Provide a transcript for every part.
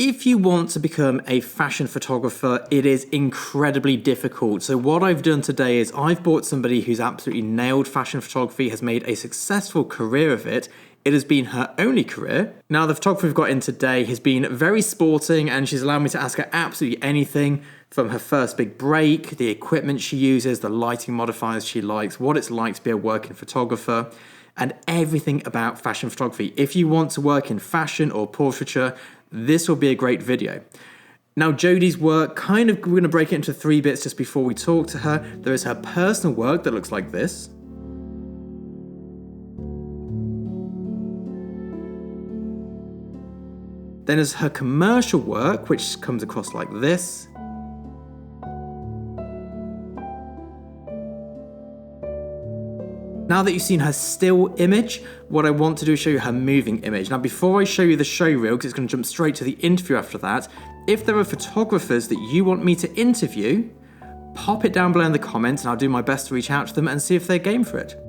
if you want to become a fashion photographer, it is incredibly difficult. So what I've done today is I've brought somebody who's absolutely nailed fashion photography, has made a successful career of it. It has been her only career. Now, the photographer we've got in today has been very sporting, and she's allowed me to ask her absolutely anything from her first big break, the equipment she uses, the lighting modifiers she likes, what it's like to be a working photographer, and everything about fashion photography. If you want to work in fashion or portraiture, this will be a great video. Now, Jodie's work, we're going to break it into 3 bits just before we talk to her. There is her personal work that looks like this. Then there's her commercial work, which comes across like this. Now that you've seen her still image, what I want to do is show you her moving image. Now, before I show you the showreel, because it's going to jump straight to the interview after that, if there are photographers that you want me to interview, pop it down below in the comments and I'll do my best to reach out to them and see if they're game for it.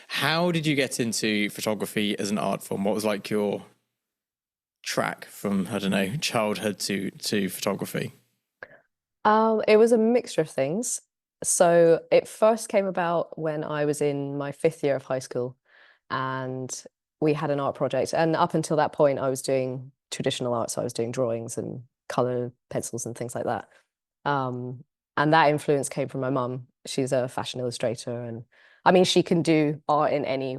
How did you get into photography as an art form? What was like your track from, I don't know, childhood to photography? It was a mixture of things. So it first came about when I was in my 5th year of high school, and we had an art project. And up until that point, I was doing traditional art. So I was doing drawings and color pencils and things like that. And that influence came from my mum. She's a fashion illustrator, and I mean, she can do art in any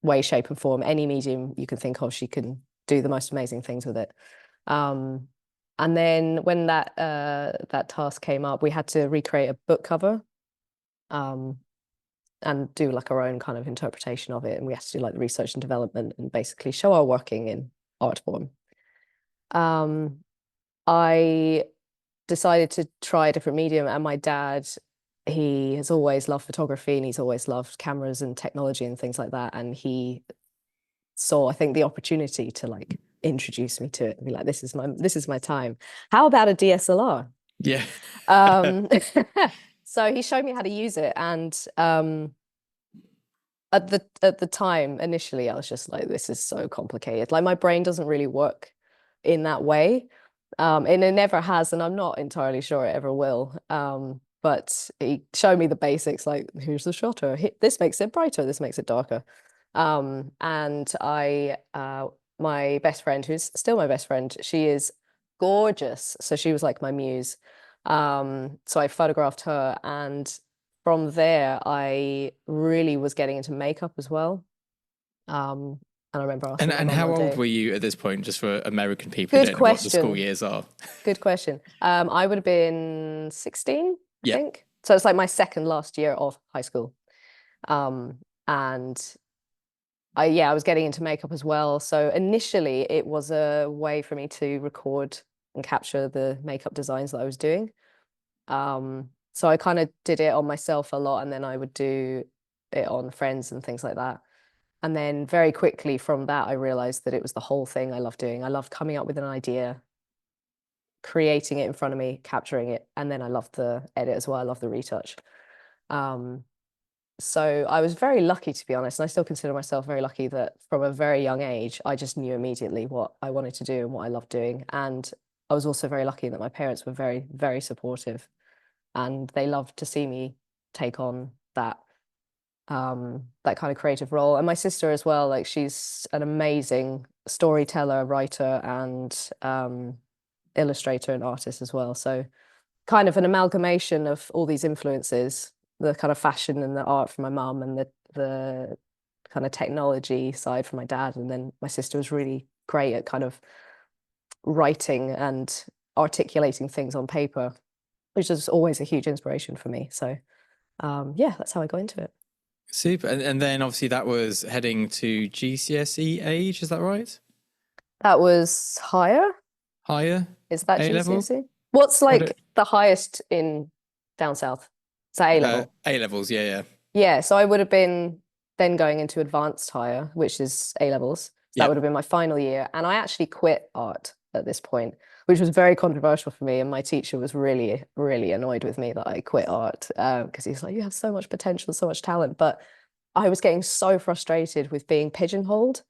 way, shape, and form, any medium you can think of. She can do the most amazing things with it. And then when that task came up, we had to recreate a book cover, and do like our own kind of interpretation of it. And we had to do like the research and development and basically show our working in art form. I decided to try a different medium, and my dad, he has always loved photography and he's always loved cameras and technology and things like that. And he saw, I think, the opportunity to like introduce me to it and be like, this is my time. How about a DSLR? Yeah. So he showed me how to use it. And at the time, initially, I was just like, this is so complicated. Like, my brain doesn't really work in that way. And it never has, and I'm not entirely sure it ever will. But he showed me the basics, like, here's the shutter, this makes it brighter, this makes it darker. And my best friend, who's still my best friend, she is gorgeous. So she was like my muse. So I photographed her, and from there, I really was getting into makeup as well. And I remember asking my And mum how one old day. were you at this point, just for American people who Good don't know what the school question. years are? Good question. I would have been 16, I Yeah. think. So it's like my second last year of high school. And I was getting into makeup as well. So initially it was a way for me to record and capture the makeup designs that I was doing. So I kind of did it on myself a lot, and then I would do it on friends and things like that. And then very quickly from that, I realized that it was the whole thing I loved doing. I loved coming up with an idea, creating it in front of me, capturing it, and then I loved the edit as well. I love the retouch. So I was very lucky, to be honest, and I still consider myself very lucky that from a very young age, I just knew immediately what I wanted to do and what I loved doing. And I was also very lucky that my parents were very, very supportive, and they loved to see me take on that kind of creative role. And my sister as well, like, she's an amazing storyteller, writer, and illustrator and artist as well. So kind of an amalgamation of all these influences, the kind of fashion and the art from my mum, and the the kind of technology side from my dad, and then my sister was really great at kind of writing and articulating things on paper, which is always a huge inspiration for me. So yeah, that's how I got into it. Super. And then obviously that was heading to GCSE age, is that right? That was higher. Higher? Is that A level? GCSE? What's What it, like the highest in down south? Is that A level? A levels, yeah, yeah. Yeah, so I would have been then going into advanced higher, which is A levels. So that would have Yep. been my final year. And I actually quit art at this point, which was very controversial for me. And my teacher was really, really annoyed with me that I quit art because he's like, you have so much potential, so much talent. But I was getting so frustrated with being pigeonholed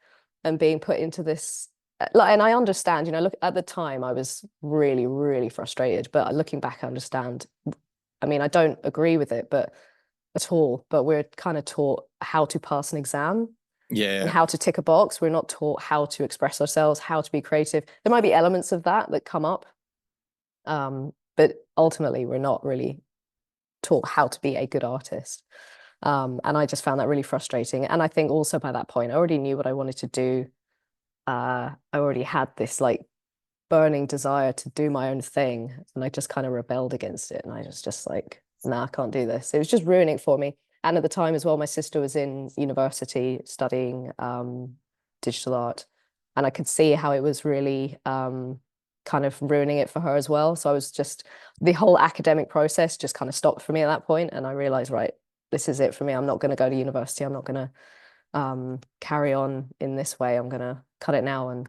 and being put into this. Like, and I understand, look, at the time I was really, really frustrated. But looking back, I understand. I mean, I don't agree with it, but at all, but we're kind of taught how to pass an exam and Yeah. how to tick a box. We're not taught how to express ourselves, how to be creative. There might be elements of that that come up, but ultimately we're not really taught how to be a good artist. And I just found that really frustrating. And I think also by that point, I already knew what I wanted to do. I already had this like burning desire to do my own thing, and I just kind of rebelled against it. And I was just like, nah, I can't do this. It was just ruining it for me. And at the time as well, my sister was in university studying digital art, and I could see how it was really kind of ruining it for her as well. So I was just, the whole academic process just kind of stopped for me at that point, and I realized, right, this is it for me. I'm not going to go to university. I'm not going to carry on in this way. I'm going to cut it now and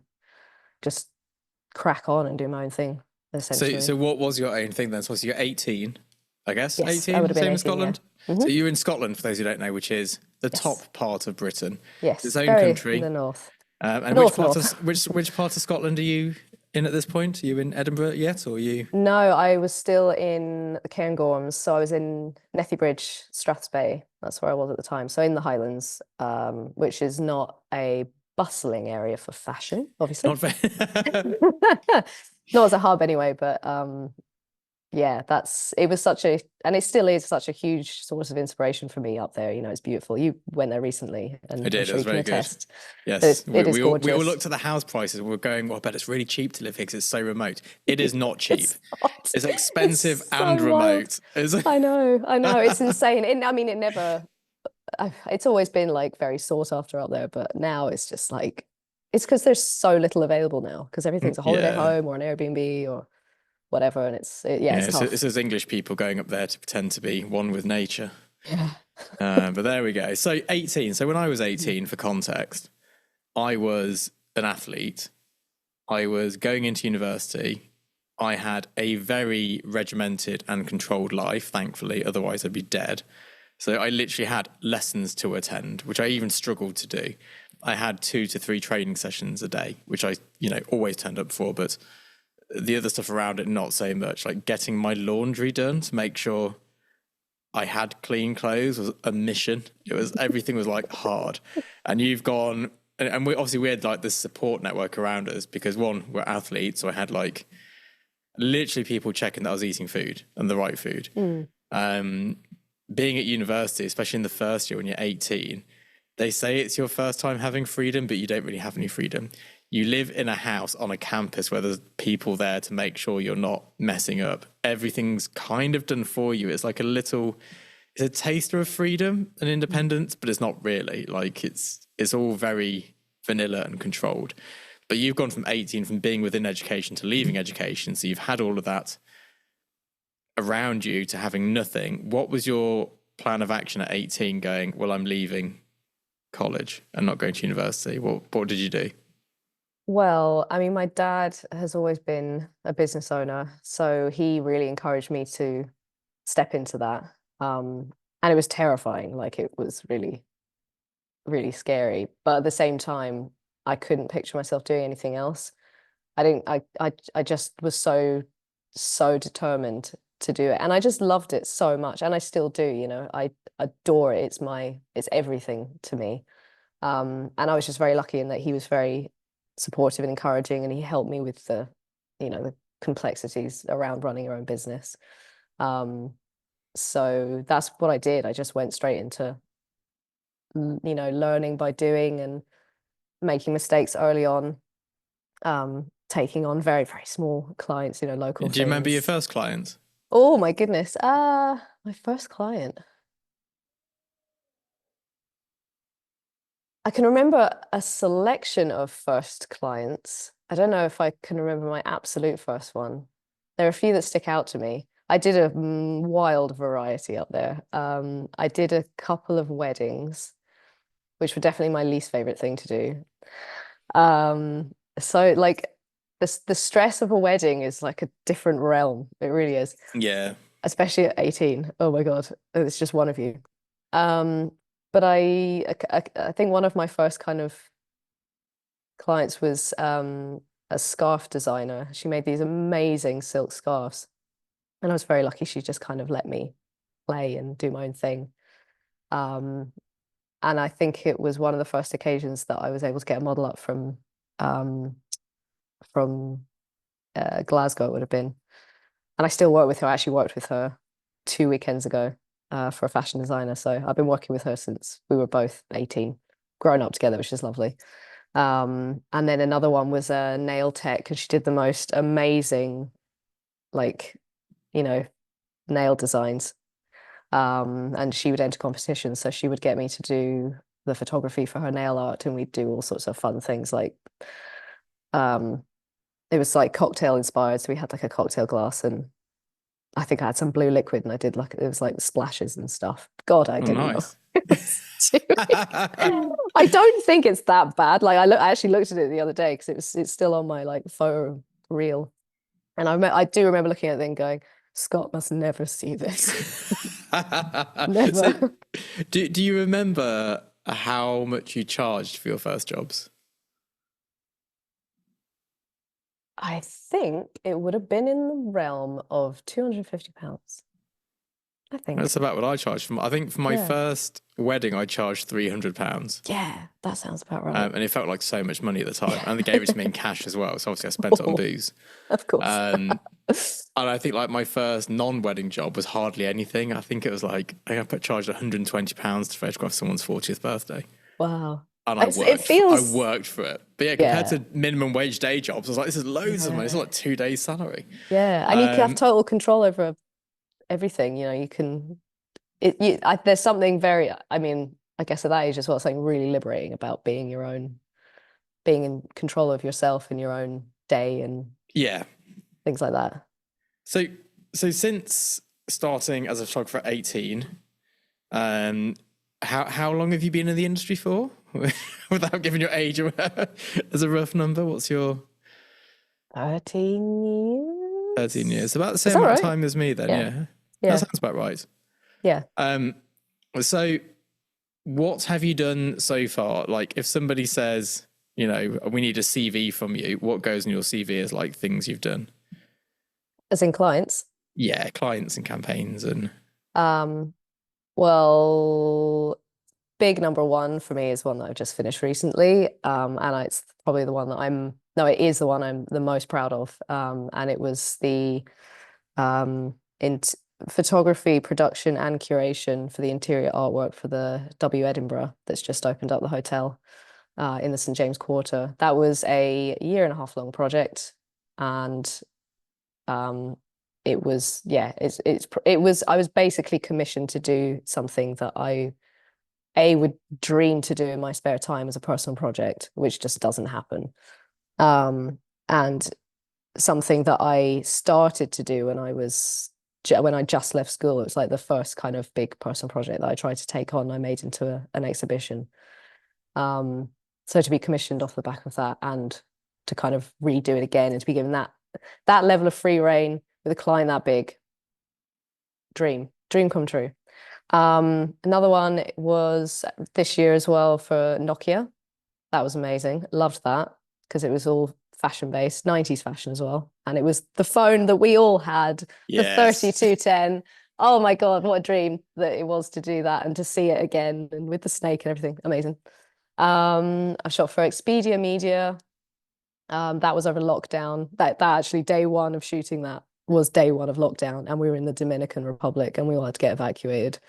just crack on and do my own thing, So essentially. so what was your own thing then? So you're 18, I guess. Yes, I would 18, have been same as 18, yeah. Scotland. So Hmm. you're in Scotland, for those who don't know, which is the Yes. top part of Britain. It's Yes. its own Very in country. the north. And which North, part of north. which part of Scotland are you in at this point? Are you in Edinburgh yet, or are you? No, I was still in the Cairngorms, so I was in Nethybridge, Strathspey. That's where I was at the time. So in the Highlands, which is not a bustling area for fashion, obviously. Not very. Not as a hub anyway, but yeah, it was such a, and it still is such a huge source of inspiration for me up there. It's beautiful. You went there recently, I and I'm did. It sure was you can very good. attest that Yes, it is we all gorgeous. looked at the house prices and we were going, well, I bet it's really cheap to live here because it's so remote. It is not cheap. It's not. It's expensive It's and so wild. remote. It's I know. It's insane. I mean, it never, it's always been like very sought after up there, but now it's just like, it's because there's so little available now because everything's a holiday yeah. home or an Airbnb or whatever. And yeah, Yeah, it's it's tough. those English people going up there to pretend to be one with nature. Yeah. But there we go. So 18. So when I was 18, for context, I was an athlete. I was going into university. I had a very regimented and controlled life, thankfully. Otherwise, I'd be dead. So I literally had lessons to attend, which I even struggled to do. I had 2 to 3 training sessions a day, which I, always turned up for. But the other stuff around it, not so much. Like getting my laundry done to make sure I had clean clothes was a mission. Everything was like hard. And you've gone, and we had like this support network around us because one, we're athletes. So I had like literally people checking that I was eating food and the right food. Mm. Being at university, especially in the first year when you're 18, they say it's your first time having freedom, but you don't really have any freedom. You live in a house on a campus where there's people there to make sure you're not messing up. Everything's kind of done for you. It's like it's a taster of freedom and independence, but it's not really. Like it's all very vanilla and controlled. But you've gone from 18, from being within education to leaving education. So you've had all of that around you to having nothing. What was your plan of action at 18 going, well, I'm leaving college and not going to university? What did you do? Well, I mean, my dad has always been a business owner, so he really encouraged me to step into that. And it was terrifying, like it was really, really scary. But at the same time, I couldn't picture myself doing anything else. I didn't, I just was so determined to do it. And I just loved it so much. And I still do, I adore it. It's everything to me. And I was just very lucky in that he was very supportive and encouraging, and he helped me with the complexities around running your own business. So that's what I did. I just went straight into you know, learning by doing and making mistakes early on, taking on very, very small clients, you know, local Do you remember your things. first client? Oh my goodness. My first client. I can remember a selection of first clients. I don't know if I can remember my absolute first one. There are a few that stick out to me. I did a wild variety up there. I did a couple of weddings, which were definitely my least favorite thing to do. So like the stress of a wedding is like a different realm. It really is, Yeah. especially at 18. Oh my God, it's just one of you. Um, but I think one of my first kind of clients was a scarf designer. She made these amazing silk scarves, and I was very lucky. She just kind of let me play and do my own thing. Um, and I think it was one of the first occasions that I was able to get a model up um, from Glasgow. It would have been, and I still work with her. I actually worked with her 2 weekends ago for a fashion designer. So I've been working with her since we were both 18, grown up together, which is lovely. And then another one was a nail tech, and she did the most amazing, like, you know, nail designs. And she would enter competitions, so she would get me to do the photography for her nail art, and we'd do all sorts of fun things like um it was like cocktail inspired. So we had like a cocktail glass, and I think I had some blue liquid, and I did like it was like splashes and stuff. God, I Oh, didn't know nice. what I was doing. I don't think it's that bad. Like I actually looked at it the other day because it's still on my like photo reel, and I do remember looking at it and going, Scott must never see this. So, Never. do you remember how much you charged for your first jobs? I think it would have been in the realm of £250. I think. That's about what I charged for. I think for my Yeah. first wedding, I charged £300, Yeah, that sounds about right. and it felt like so much money at the time. Yeah. And they gave it to me in cash as well, so obviously I spent it on booze. Of course. Um, and I think like my first non-wedding job was hardly anything. I think it was like I charged £120 to photograph someone's 40th birthday. Wow. And It I feels, worked for it. But yeah, compared yeah, to minimum wage day jobs, I was like, this is loads of money. It's yeah, like 2 days' salary. yeah. And you can have Um, total control over everything. You know, you can, there's something very, I mean, I guess at that age as well, something really liberating about being your own, being in control of yourself and your own day and yeah. things like that. So so since starting as a photographer at 18, um, how long have you been in the industry for? Without giving your age as a rough number, what's your 13 13 years? years? About the Is same that amount of right? time as me then, Yeah. yeah. That Yeah. sounds about right. Yeah. Um, so what have you done so far? Like if somebody says, you know, we need a CV from you, what goes in your CV is like things you've done? As in clients. Yeah, clients and campaigns and Um, well, big number one for me is one that I've just finished recently. And it's probably the one that no, it is the one I'm the most proud of. And it was the in photography, production, and curation for the interior artwork for the W Edinburgh that's just opened up the hotel in the St. James Quarter. That was a year and a half long project, and um, it was yeah, it was I was basically commissioned to do something that I would dream to do in my spare time as a personal project, which just doesn't happen. And something that I started to do when I just left school. It was like the first kind of big personal project that I tried to take on. I made into an exhibition. Um, so to be commissioned off the back of that and to kind of redo it again and to be given that level of free reign with a client that big, dream come true. Another one was this year as well for Nokia. That was amazing. Loved that because it was all fashion based, 90s fashion as well. And it was the phone that we all had, the yes. 3210. Oh my God, what a dream that it was to do that and to see it again and with the snake and everything. Amazing. I shot for Expedia Media. That was over lockdown. That actually day one of shooting that was day one of lockdown, and we were in the Dominican Republic and we all had to get evacuated.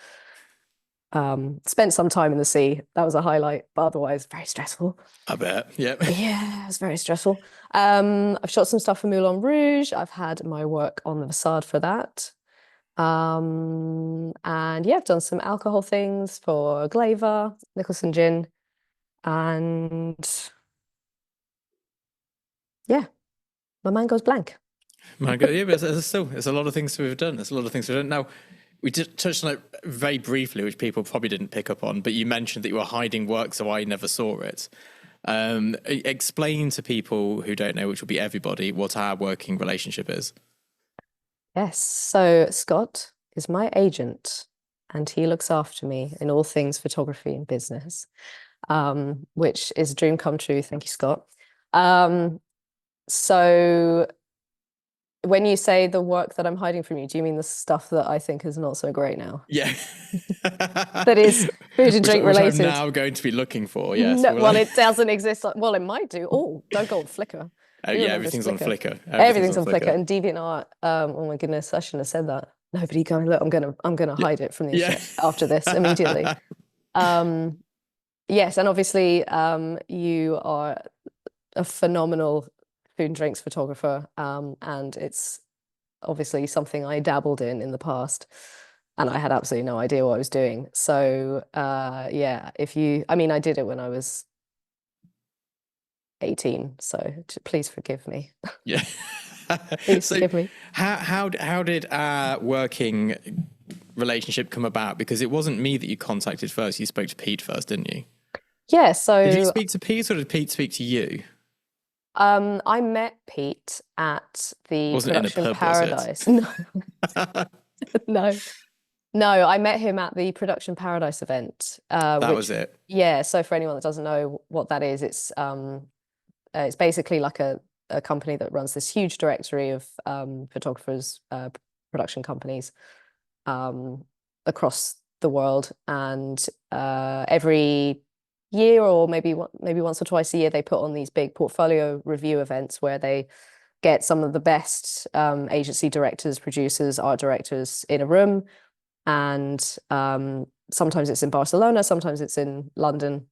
Spent some time in the sea. That was a highlight, but otherwise very stressful. I bet. Yeah. Yeah, it's very stressful. I've shot some stuff for Moulin Rouge. I've had my work on the facade for that. And yeah, I've done some alcohol things for Glaver, Nicholson Gin, and yeah, my mind goes blank. My God, yeah, but there's a lot of things we've done. There's a lot of things we've done. Now, we did touch on it very briefly, which people probably didn't pick up on, but you mentioned that you were hiding work, so I never saw it. Explain to people who don't know, which will be everybody, what our working relationship is. Yes, so Scott is my agent, and he looks after me in all things photography and business, which is a dream come true. Thank you, Scott. So when you say the work that I'm hiding from you, do you mean the stuff that I think is not so great now? Yeah. That is food and drink Which I'm related. now going to be looking for, yes. No, well, it doesn't exist. Well, it might do. Oh, don't go on Flickr. Who Yeah, remembers everything's on Flickr? Flickr. Everything's on Flickr and DeviantArt. Oh my goodness, I shouldn't have said that. Nobody going, look, I'm gonna hide it from the Yeah. internet after this immediately. Yes, and obviously, you are a phenomenal food and drinks photographer, and it's obviously something I dabbled in the past, and I had absolutely no idea what I was doing. So, yeah, I mean, I did it when I was 18, so please forgive me. Yeah. Please So forgive me. how did our working relationship come about? Because it wasn't me that you contacted first. You spoke to Pete first, didn't you? Yeah, Did you so speak to Pete or did Pete speak to you? I met Pete at the Wasn't it in a Production pub, was it? Paradise. No, no, no, I met him at the Production Paradise event, That was which, it. yeah, so for anyone that doesn't know what that is, it's basically like a company that runs this huge directory of photographers, production companies across the world, and every year, or maybe once or twice a year, they put on these big portfolio review events where they get some of the best agency directors, producers, art directors in a room, and sometimes it's in Barcelona, sometimes it's in London,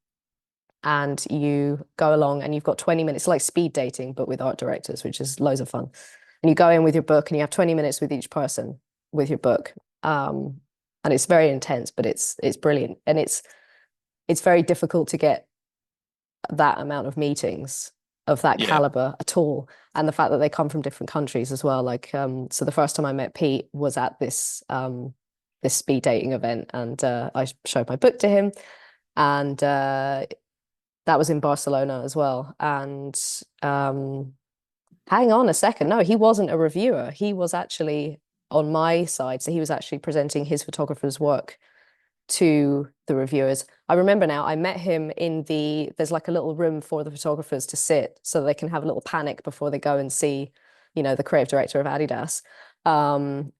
and you go along and you've got 20 minutes, like speed dating, but with art directors, which is loads of fun. And you go in with your book and you have 20 minutes with each person with your book. And it's very intense, but it's brilliant. And it's very difficult to get that amount of meetings of that Yeah. caliber at all. And the fact that they come from different countries as well. Like, so the first time I met Pete was at this speed dating event, and I showed my book to him, and that was in Barcelona as well. And hang on a second, no, he wasn't a reviewer. He was actually on my side, so he was actually presenting his photographer's work to the reviewers. I remember now, I met him there's like a little room for the photographers to sit so they can have a little panic before they go and see, the creative director of Adidas. And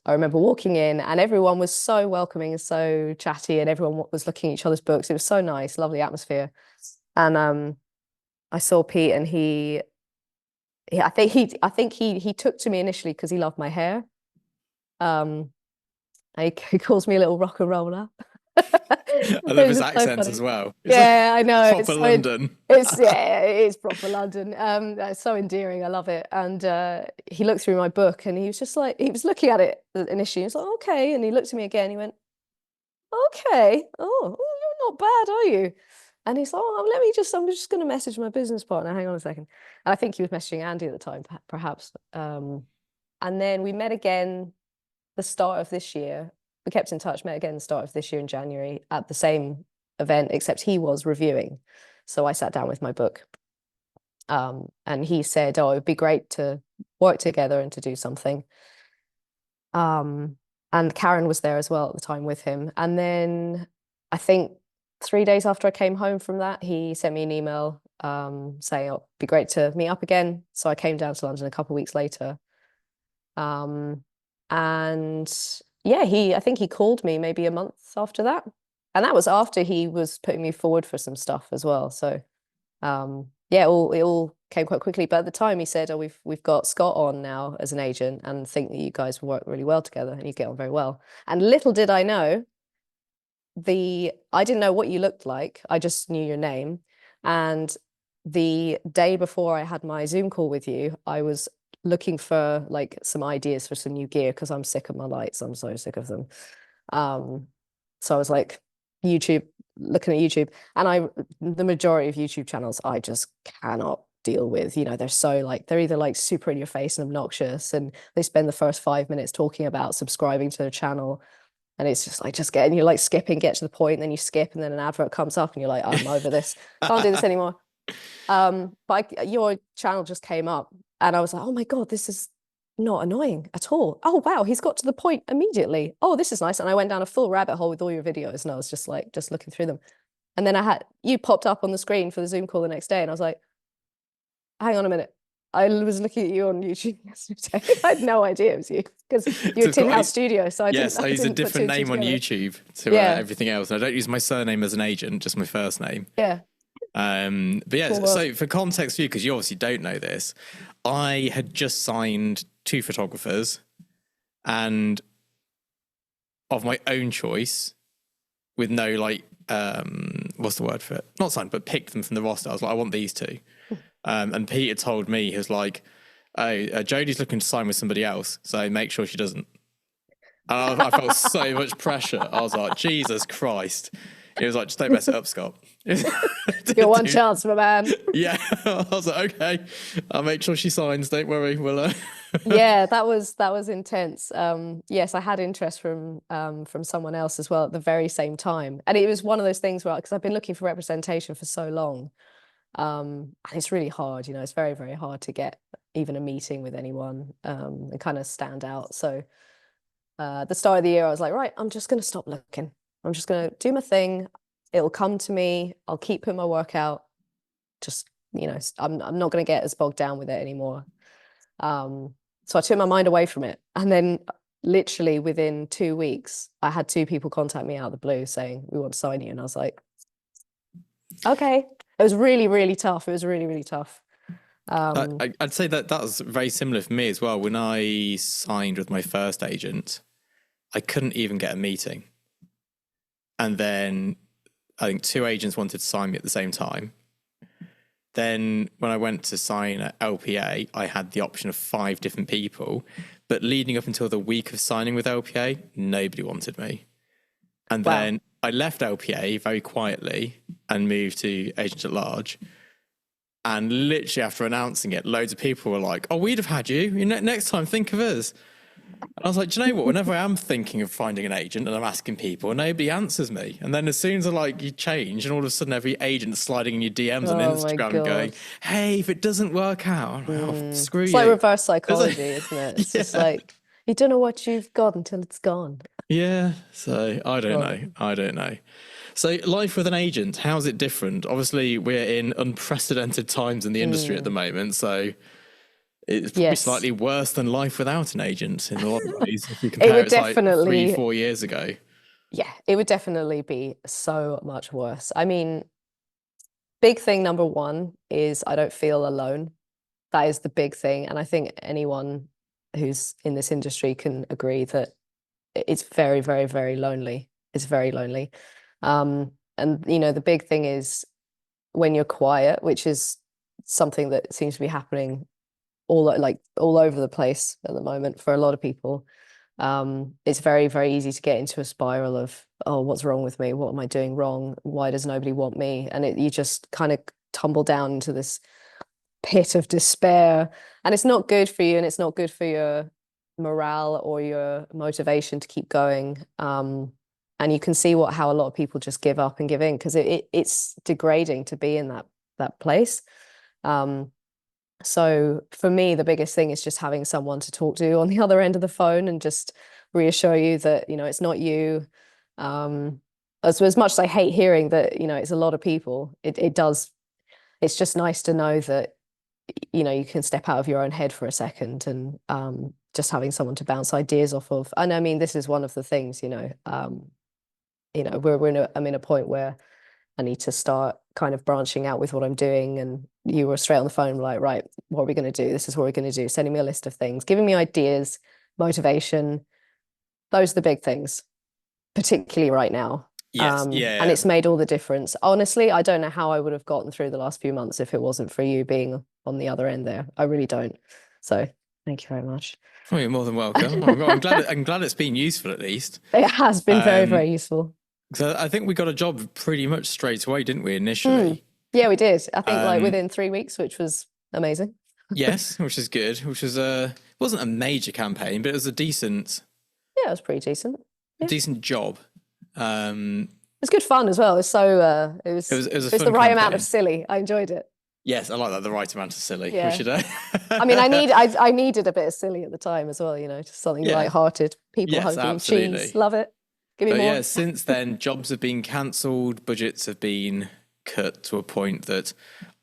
I remember walking in and everyone was so welcoming and so chatty, and everyone was looking at each other's books. It was so nice, lovely atmosphere. And I saw Pete, and I think he took to me initially because he loved my hair. Um, he calls me a little rock and roller. I love his accent as well. It's Yeah, I know. proper London. It's proper London. It's so endearing. I love it. And he looked through my book and he was just like, he was looking at it initially. He was like, okay. And he looked at me again. He went, okay. Oh, you're not bad, are you? And he's like, oh, I'm just going to message my business partner. Hang on a second. And I think he was messaging Andy at the time, perhaps. And then we met again the start of this year. We kept in touch, met again the start of this year in January at the same event, except he was reviewing. So I sat down with my book. And he said, oh, it'd be great to work together and to do something. And Karen was there as well at the time with him. And then I think 3 days after I came home from that, he sent me an email saying, oh, it'd be great to meet up again. So I came down to London a couple of weeks later. And yeah, I think he called me maybe a month after that. And that was after he was putting me forward for some stuff as well. So yeah, it all came quite quickly. But at the time he said, oh, we've got Scott on now as an agent, and think that you guys will work really well together and you get on very well. And little did I know I didn't know what you looked like. I just knew your name. And the day before I had my Zoom call with you, I was looking for like some ideas for some new gear because I'm sick of my lights. I'm so sick of them. So I was like YouTube, looking at YouTube, and the majority of YouTube channels I just cannot deal with. They're either like super in your face and obnoxious, and they spend the first 5 minutes talking about subscribing to their channel. And it's just like, and you're like skipping, get to the point, and then you skip, and then an advert comes up, and you're like, I'm over this. Can't do this anymore. But your channel just came up, and I was like, oh my God, this is not annoying at all. Oh wow, he's got to the point immediately. Oh, this is nice. And I went down a full rabbit hole with all your videos, and I was just looking through them. And then you popped up on the screen for the Zoom call the next day, and I was like, hang on a minute. I was looking at you on YouTube yesterday. I had no idea it was you because you're Tin House Studio. So I use a different name on YouTube to everything else. I don't use my surname as an agent, just my first name. Yeah. But yeah, cool. So for context for you, because you obviously don't know this, I had just signed 2 photographers, and of my own choice, with no like what's the word for it? Not signed, but picked them from the roster. I was like, I want these 2. And Peter told me, he was like, oh, Jodie's looking to sign with somebody else, so make sure she doesn't. And I felt so much pressure. I was like, Jesus Christ. He was like, just don't mess it up, Scott. You're one chance, my man. Yeah. I was like, okay, I'll make sure she signs. Don't worry. We'll Yeah, that was intense. Yes, I had interest from someone else as well at the very same time. And it was one of those things where, because I've been looking for representation for so long. And it's really hard, it's very, very hard to get even a meeting with anyone and kind of stand out. So at the start of the year, I was like, right, I'm just going to stop looking. I'm just going to do my thing. It'll come to me. I'll keep putting my work out. Just, I'm not going to get as bogged down with it anymore. So I took my mind away from it. And then literally within 2 weeks, I had 2 people contact me out of the blue saying, we want to sign you. And I was like, okay. It was really, really tough. It was really, really tough. I'd say that was very similar for me as well. When I signed with my first agent, I couldn't even get a meeting. And then I think 2 agents wanted to sign me at the same time. Then when I went to sign at LPA, I had the option of 5 different people. But leading up until the week of signing with LPA, nobody wanted me. And then I left LPA very quietly and moved to Agent at Large. And literally after announcing it, loads of people were like, oh, we'd have had you. Next time, think of us. And I was like, do you know what? Whenever I am thinking of finding an agent and I'm asking people, nobody answers me. And then as soon as you change, and all of a sudden every agent's sliding in your DMs on Instagram going, hey, if it doesn't work out, screw you. It's like reverse psychology, isn't it? It's just like, you don't know what you've got until it's gone. Yeah. So I don't know. So life with an agent, how's it different? Obviously, we're in unprecedented times in the industry at the moment. So it's probably slightly worse than life without an agent in a lot of ways. If you compare it like 3-4 years ago. Yeah, it would definitely be so much worse. I mean, big thing number 1 is I don't feel alone. That is the big thing. And I think anyone who's in this industry can agree that it's very, very, very lonely. It's very lonely. And the big thing is when you're quiet, which is something that seems to be happening all over the place at the moment for a lot of people. It's very, very easy to get into a spiral of, oh, what's wrong with me? What am I doing wrong? Why does nobody want me? And you just kind of tumble down into this pit of despair, and it's not good for you, and it's not good for your morale or your motivation to keep going. And you can see how a lot of people just give up and give in because it's degrading to be in that place. So for me, the biggest thing is just having someone to talk to on the other end of the phone and just reassure you that, it's not you. As much as I hate hearing that, it's a lot of people, it's just nice to know that, you can step out of your own head for a second and just having someone to bounce ideas off of. And I mean, this is one of the things, I'm in a point where I need to start kind of branching out with what I'm doing. And you were straight on the phone, like, right, what are we going to do? This is what we're going to do. Sending me a list of things, giving me ideas, motivation. Those are the big things, particularly right now. Yes, And yeah. it's made all the difference. Honestly, I don't know how I would have gotten through the last few months if it wasn't for you being on the other end there. I really don't. So thank you very much. Oh, you're more than welcome. I'm glad it's been useful at least. It has been very, Um, very useful. so I think we got a job pretty much straight away, didn't we, Mm. initially? Yeah, we did. I think like Um, within 3 weeks, which was amazing. yes, which is good. Which was wasn't a major campaign, but it was a Yeah, it was pretty decent. Yeah. decent job. It's good fun as well. It's so It was a it was the fun right amount of campaign. silly. I enjoyed it. Yes, I like that. The right amount of silly. We Yeah. should. I mean, I needed a bit of silly at the time as well, just something Yeah. light-hearted. People Yes, hungry, cheese, absolutely. love it. Give me But more. yeah, since then, jobs have been cancelled, budgets have been cut to a point that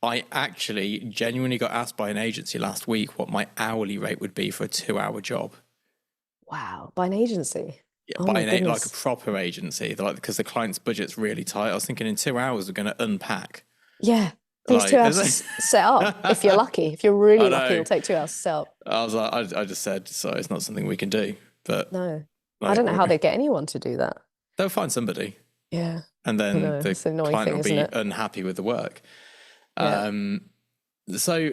I actually genuinely got asked by an agency last week what my hourly rate would be for a 2 hour job. Wow, by an agency. Yeah, Oh by my like a goodness. proper agency. They're like, because the client's budget's really tight. I was thinking in 2 hours we're going to unpack. Yeah, takes Like, 2 hours to set up. If you're lucky, if you're I really lucky, know. it'll take 2 hours to set up. I was like, I just said, so it's not something we can do. But No, I like, don't know how they get anyone to do that. they'll find somebody, Yeah, and I then know. the It's an annoying client thing, will isn't be it? unhappy with the work. Yeah. So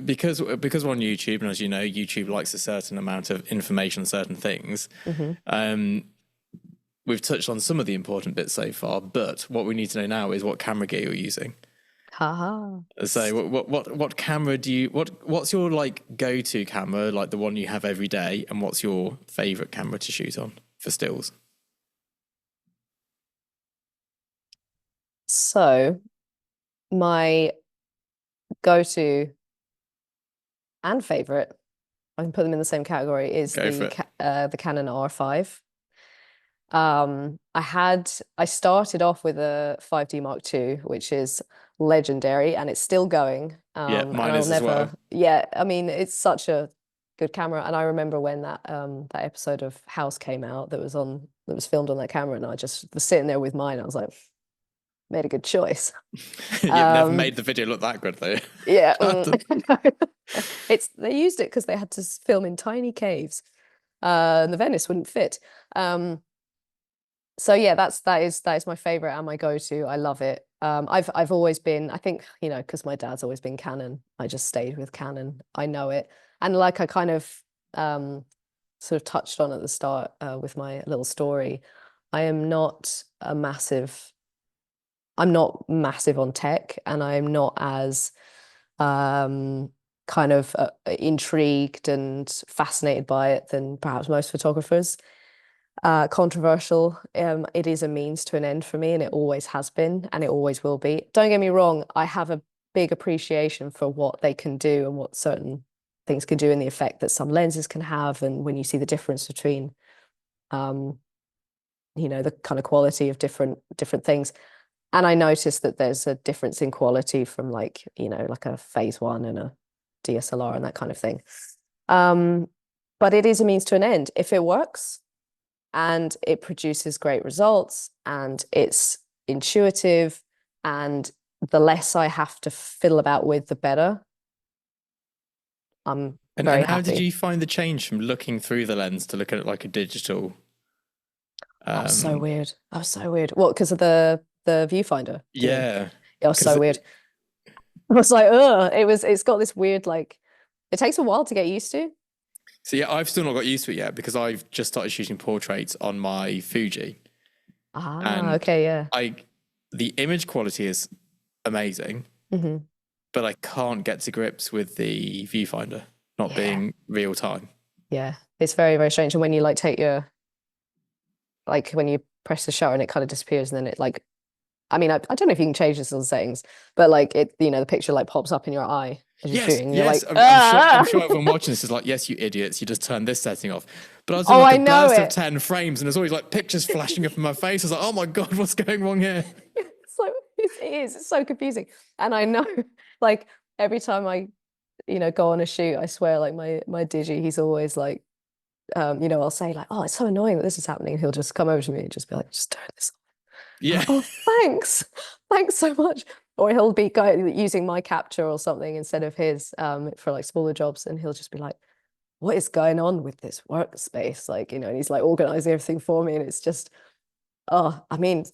because we're on YouTube, and as you know, YouTube likes a certain amount of information on certain things. We've touched on some of the important bits so far, but what we need to know now is what camera gear you're using. Haha. So what camera do you what's your like go-to camera, like the one you have every day, and what's your favorite camera to shoot on for stills? So my go-to and favorite, I can put them in the same category, is Go for it. the Canon R5. I started off with a 5D Mark II, which is legendary and it's still going. Yeah, And mine I'll is as well. never, yeah, I mean, it's such a good camera. And I remember when that episode of House came out that was filmed on that camera, and I just was sitting there with mine. I was like, made a good choice. You've never Um, made the video look that good though. yeah, they used it because they had to film in tiny caves, and the Venice wouldn't fit. So yeah, that is my favorite and my go-to. I love it. I've always been, I think, because my dad's always been Canon, I just stayed with Canon. I know it. And like I kind of sort of touched on at the start with my little story, I'm not massive on tech, and I'm not as kind of intrigued and fascinated by it than perhaps most photographers. Controversial. It is a means to an end for me, and it always has been, and it always will be. Don't get me wrong, I have a big appreciation for what they can do and what certain things can do, and the effect that some lenses can have, and when you see the difference between the kind of quality of different things. And I noticed that there's a difference in quality from like a phase one and a DSLR and that kind of thing. But it is a means to an end. If it works and it produces great results and it's intuitive, and the less I have to fiddle about with, the better. I'm very how did happy. you find the change from looking through the lens to look at it like a digital? That was so weird. That was so weird. What, because of the viewfinder? Yeah. It was so weird. I was like, ugh. It's got this weird, like, it takes a while to get used to. So yeah, I've still not got used to it yet because I've just started shooting portraits on my Fuji. And Okay, yeah. the image quality is amazing, but I can't get to grips with the viewfinder not being real time. Yeah, it's very, very strange. And when you like take when you press the shutter and it kind of disappears, and then it like, I mean, I don't know if you can change this on settings, but like the picture like pops up in your eye as you're shooting. You're like, I'm sure everyone watching this is like, yes, you idiots, you just turned this setting off. But I was doing like a burst of 10 frames, and there's always like pictures flashing up in my face. I was like, oh my God, what's going wrong here? It's so confusing. And I know, like, every time I, go on a shoot, I swear, like my digi, he's always like, I'll say like, oh, it's so annoying that this is happening. He'll just come over to me and just be like, just turn this off. Yeah. Like, oh, thanks so much. Or he'll be using my capture or something instead of his for like smaller jobs, and he'll just be like, what is going on with this workspace? Like, and he's like organizing everything for me, and it's just, Oh, I mean,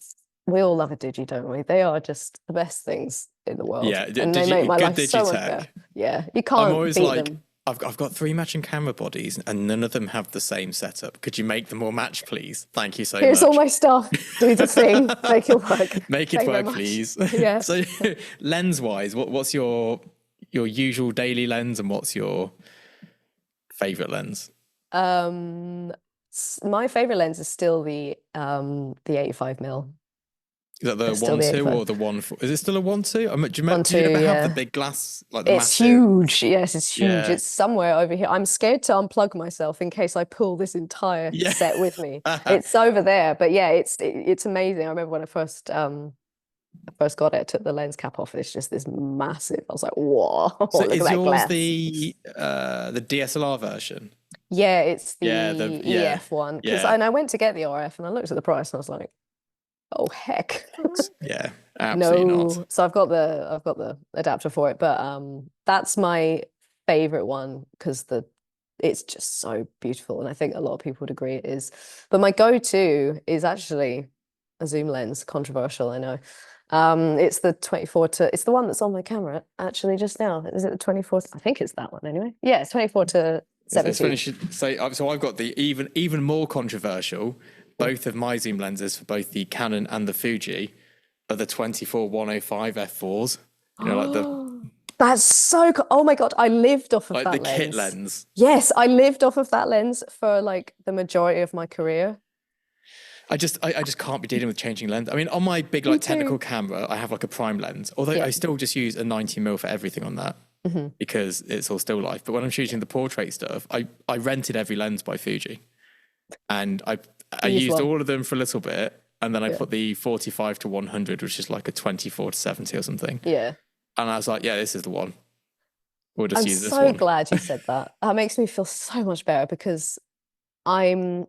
we all love a digi, don't we? They are just the best things in the world, Yeah, and they make my good life so much better. digitech. Yeah, you I'm can't always beat like, them. I've got three matching camera bodies and none of them have the same setup. Could you make them all match, please? Thank you so Here's all much. my stuff. Do the thing. Make it work. Make it Thank you very work, much. please. Yeah. So, lens wise, what's your usual daily lens and what's your favorite lens? Um, my favorite lens is still the 85 mil. Is that the It's still one the two 85. or the one? Is it still a 1.2? One Did you two, ever have the yeah. big glass, like the It's massive? huge. Yes, it's huge. Yeah, It's somewhere over here. I'm scared to unplug myself in case I pull this entire yeah. set with me. It's over there, but yeah, it's amazing. I remember when I first got it, took the lens cap off, and it's just this massive. I was like, whoa, So look at is that yours glass. the DSLR version? Yeah, it's the Yeah, EF one. yeah, And I went to get the RF and I looked at the price and I was like, oh heck. yeah. Absolutely not. No. So I've got the adapter for it, but that's my favorite one because it's just so beautiful, and I think a lot of people would agree it is. But my go-to is actually a zoom lens, controversial, I know. It's the 24 to it's the one that's on my camera actually just now. Is it the 24? I think it's that one anyway. Yeah, it's 24 to It's 70. funny you should say. So I've got the even more controversial. Both of my zoom lenses for both the Canon and the Fuji are the 24-105 f4s. You know, like That's so cool. Oh my God, I lived off of the that kit lens. lens. Yes, I lived off of that lens for like the majority of my career. I just can't be dealing with changing lens. I mean, on my big Me like too. technical camera, I have like a prime lens. Although Yeah. I still just use a 90mm for everything on that because it's all still life. But when I'm shooting the portrait stuff, I rented every lens by Fuji, and I You use used one. all of them for a little bit, and then I Yeah. put the 45 to 100, which is like a 24 to 70 or something. Yeah. And I was like, yeah, this is the one. We'll just I'm use this so one. glad you said that. That makes me feel so much better because I'm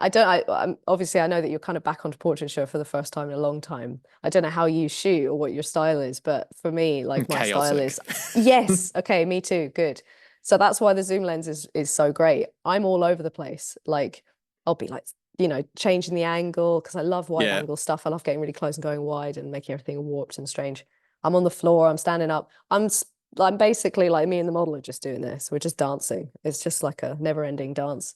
I don't I'm obviously I know that you're kind of back onto portraiture for the first time in a long time. I don't know how you shoot or what your style is, but for me, like my style Chaotic. is yes, okay, me too, good. So that's why the zoom lens is so great. I'm all over the place. Like I'll be like, changing the angle because I love wide Yeah. angle stuff. I love getting really close and going wide and making everything warped and strange. I'm on the floor, I'm standing up. I'm basically like me and the model are just doing this. We're just dancing. It's just like a never-ending dance.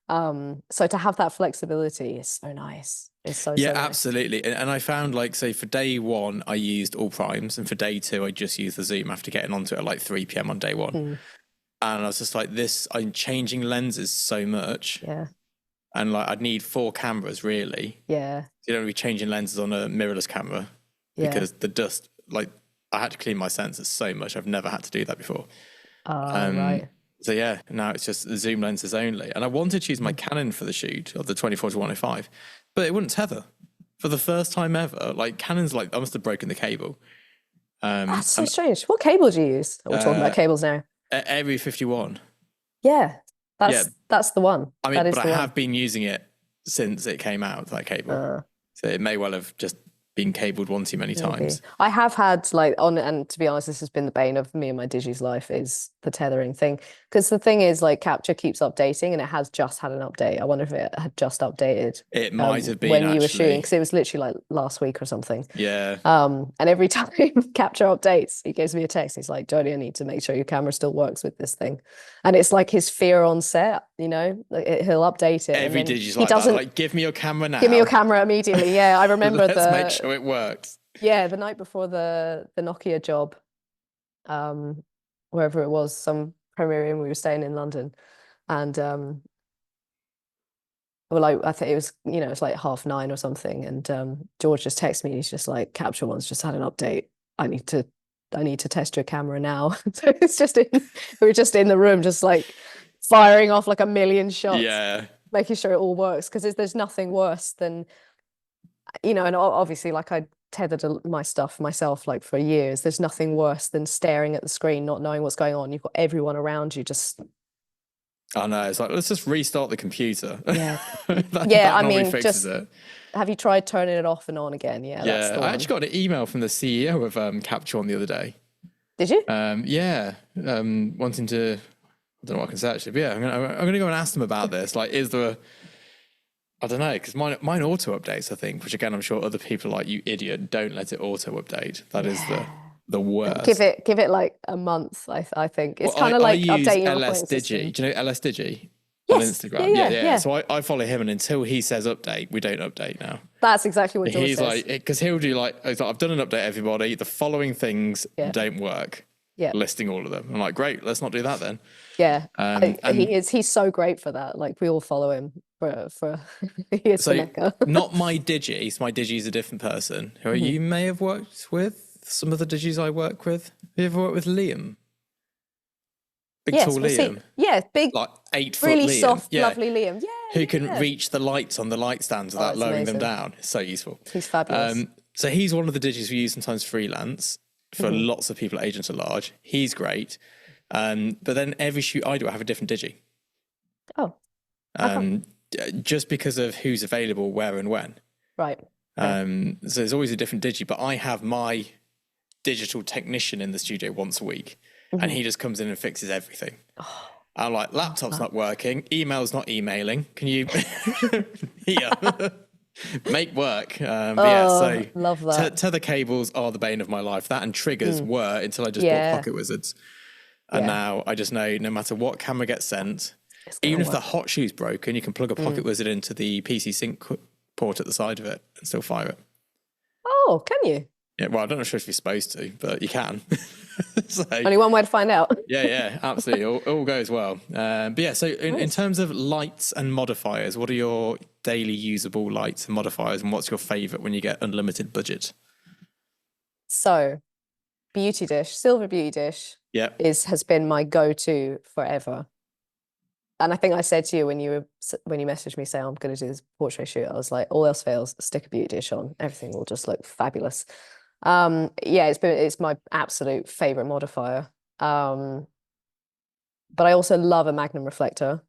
So to have that flexibility is so nice. It's so, Yeah, so nice. absolutely. And I found like, say for day one, I used all primes, and for day two, I just used the zoom after getting onto it at like 3 p.m. on day one. Mm, And I was just like, I'm changing lenses so much. yeah. And like, I'd need 4 cameras really. Yeah. You don't be changing lenses on a mirrorless camera Yeah. because the dust, like, I had to clean my sensors so much. I've never had to do that before. Right. So yeah, now it's just the zoom lenses only. And I wanted to use my Canon for the shoot of the 24 to 105, but it wouldn't tether for the first time ever. Like Canon's like, I must have broken the cable. That's so And strange. What cable do you use? We're talking about cables now. every 51. Yeah. Yeah. That's the one. I mean, That is but I the one. have been using it since it came out, that cable. So it may well have just been cabled one too many Maybe. times. I have had like and to be honest, this has been the bane of me and my Digi's life is the tethering thing. Because the thing is like Capture keeps updating and it has just had an update. I wonder if it had just updated It might have been when you were shooting, actually. because it was literally like last week or something. Yeah. And every time Capture updates, he gives me a text. He's like, Jodie, I need to make sure your camera still works with this thing. And it's like his fear on set, he'll update it. Every and then Digi's he like that. doesn't Like, give me your camera now. give me your camera immediately. Yeah, I remember Let's make sure it works. Yeah, the night before the Nokia job, wherever it was, some premiere we were staying in London, and well, like I think it was, it's like 9:30 or something, and George just texted me. He's just like, Capture One's just had an update. I need to test your camera now. So we were just in the room, just like firing off like a million shots, Yeah. making sure it all works because there's nothing worse than, and obviously like I tethered my stuff myself like for years. There's nothing worse than staring at the screen, not knowing what's going on. You've got everyone around you just. I know. It's like, let's just restart the computer. Yeah. that I normally mean, fixes it. Have you tried turning it off and on again? Yeah, that's the I one. actually got an email from the CEO of Capture One the other day. Did you? Yeah. Wanting to, I don't know what I can say actually, but yeah, I'm gonna go and ask them about this. Like, is there I don't know, because mine auto updates, I think, which again, I'm sure other people are like, you idiot, don't let it auto update. That is the Give worst. it like a month, I think. It's Well, kind of I like use updating your LS operating Digi. system. Do you know LS Digi on Yes. Instagram? Yeah, Yeah. yeah. Yeah. So I follow him, and until he says update, we don't update now. That's exactly what George He's says. like, because he'll do like, he's like, I've done an update, everybody. The following things Yeah. don't work. Yeah. Listing all of them. I'm like, great, let's not do that then. Yeah. And He's so great for that. Like we all follow him for he is the so mecca. not my Digi. So my Digi is a different person who you may have worked with. Some of the Digis I work with. Have you ever worked with Liam? Big Yes, tall Liam. big, Like 8 foot really Liam. soft, Yeah. lovely Liam. Yeah. Who can reach the lights on the light stands without it's lowering them amazing. down. It's so useful. He's fabulous. So he's one of the Digis we use sometimes freelance for lots of people at Agents at Large. He's great. But then every shoot I do, I have a different Digi. Oh. Just because of who's available, where and when. Right. So there's always a different Digi, but I have my digital technician in the studio once a week, and he just comes in and fixes everything. I'm like, laptop's not working, email's not emailing. Can you make work? So love that. tether cables are the bane of my life. That and triggers were until I just bought Pocket Wizards. And now I just know no matter what camera gets sent, even if the hot shoe's broken, you can plug a Pocket Wizard into the PC sync port at the side of it and still fire it. Oh, can you? Yeah, well, I'm not sure if you're supposed to, but you can. So, only one way to find out. yeah, absolutely. All goes well. But yeah, so in terms of lights and modifiers, what are your daily usable lights and modifiers, and what's your favourite when you get unlimited budget? So, beauty dish, silver beauty dish, has been my go-to forever. And I think I said to you when you messaged me saying I'm going to do this portrait shoot, I was like, all else fails, stick a beauty dish on, everything will just look fabulous. It's my absolute favorite modifier. But I also love a magnum reflector.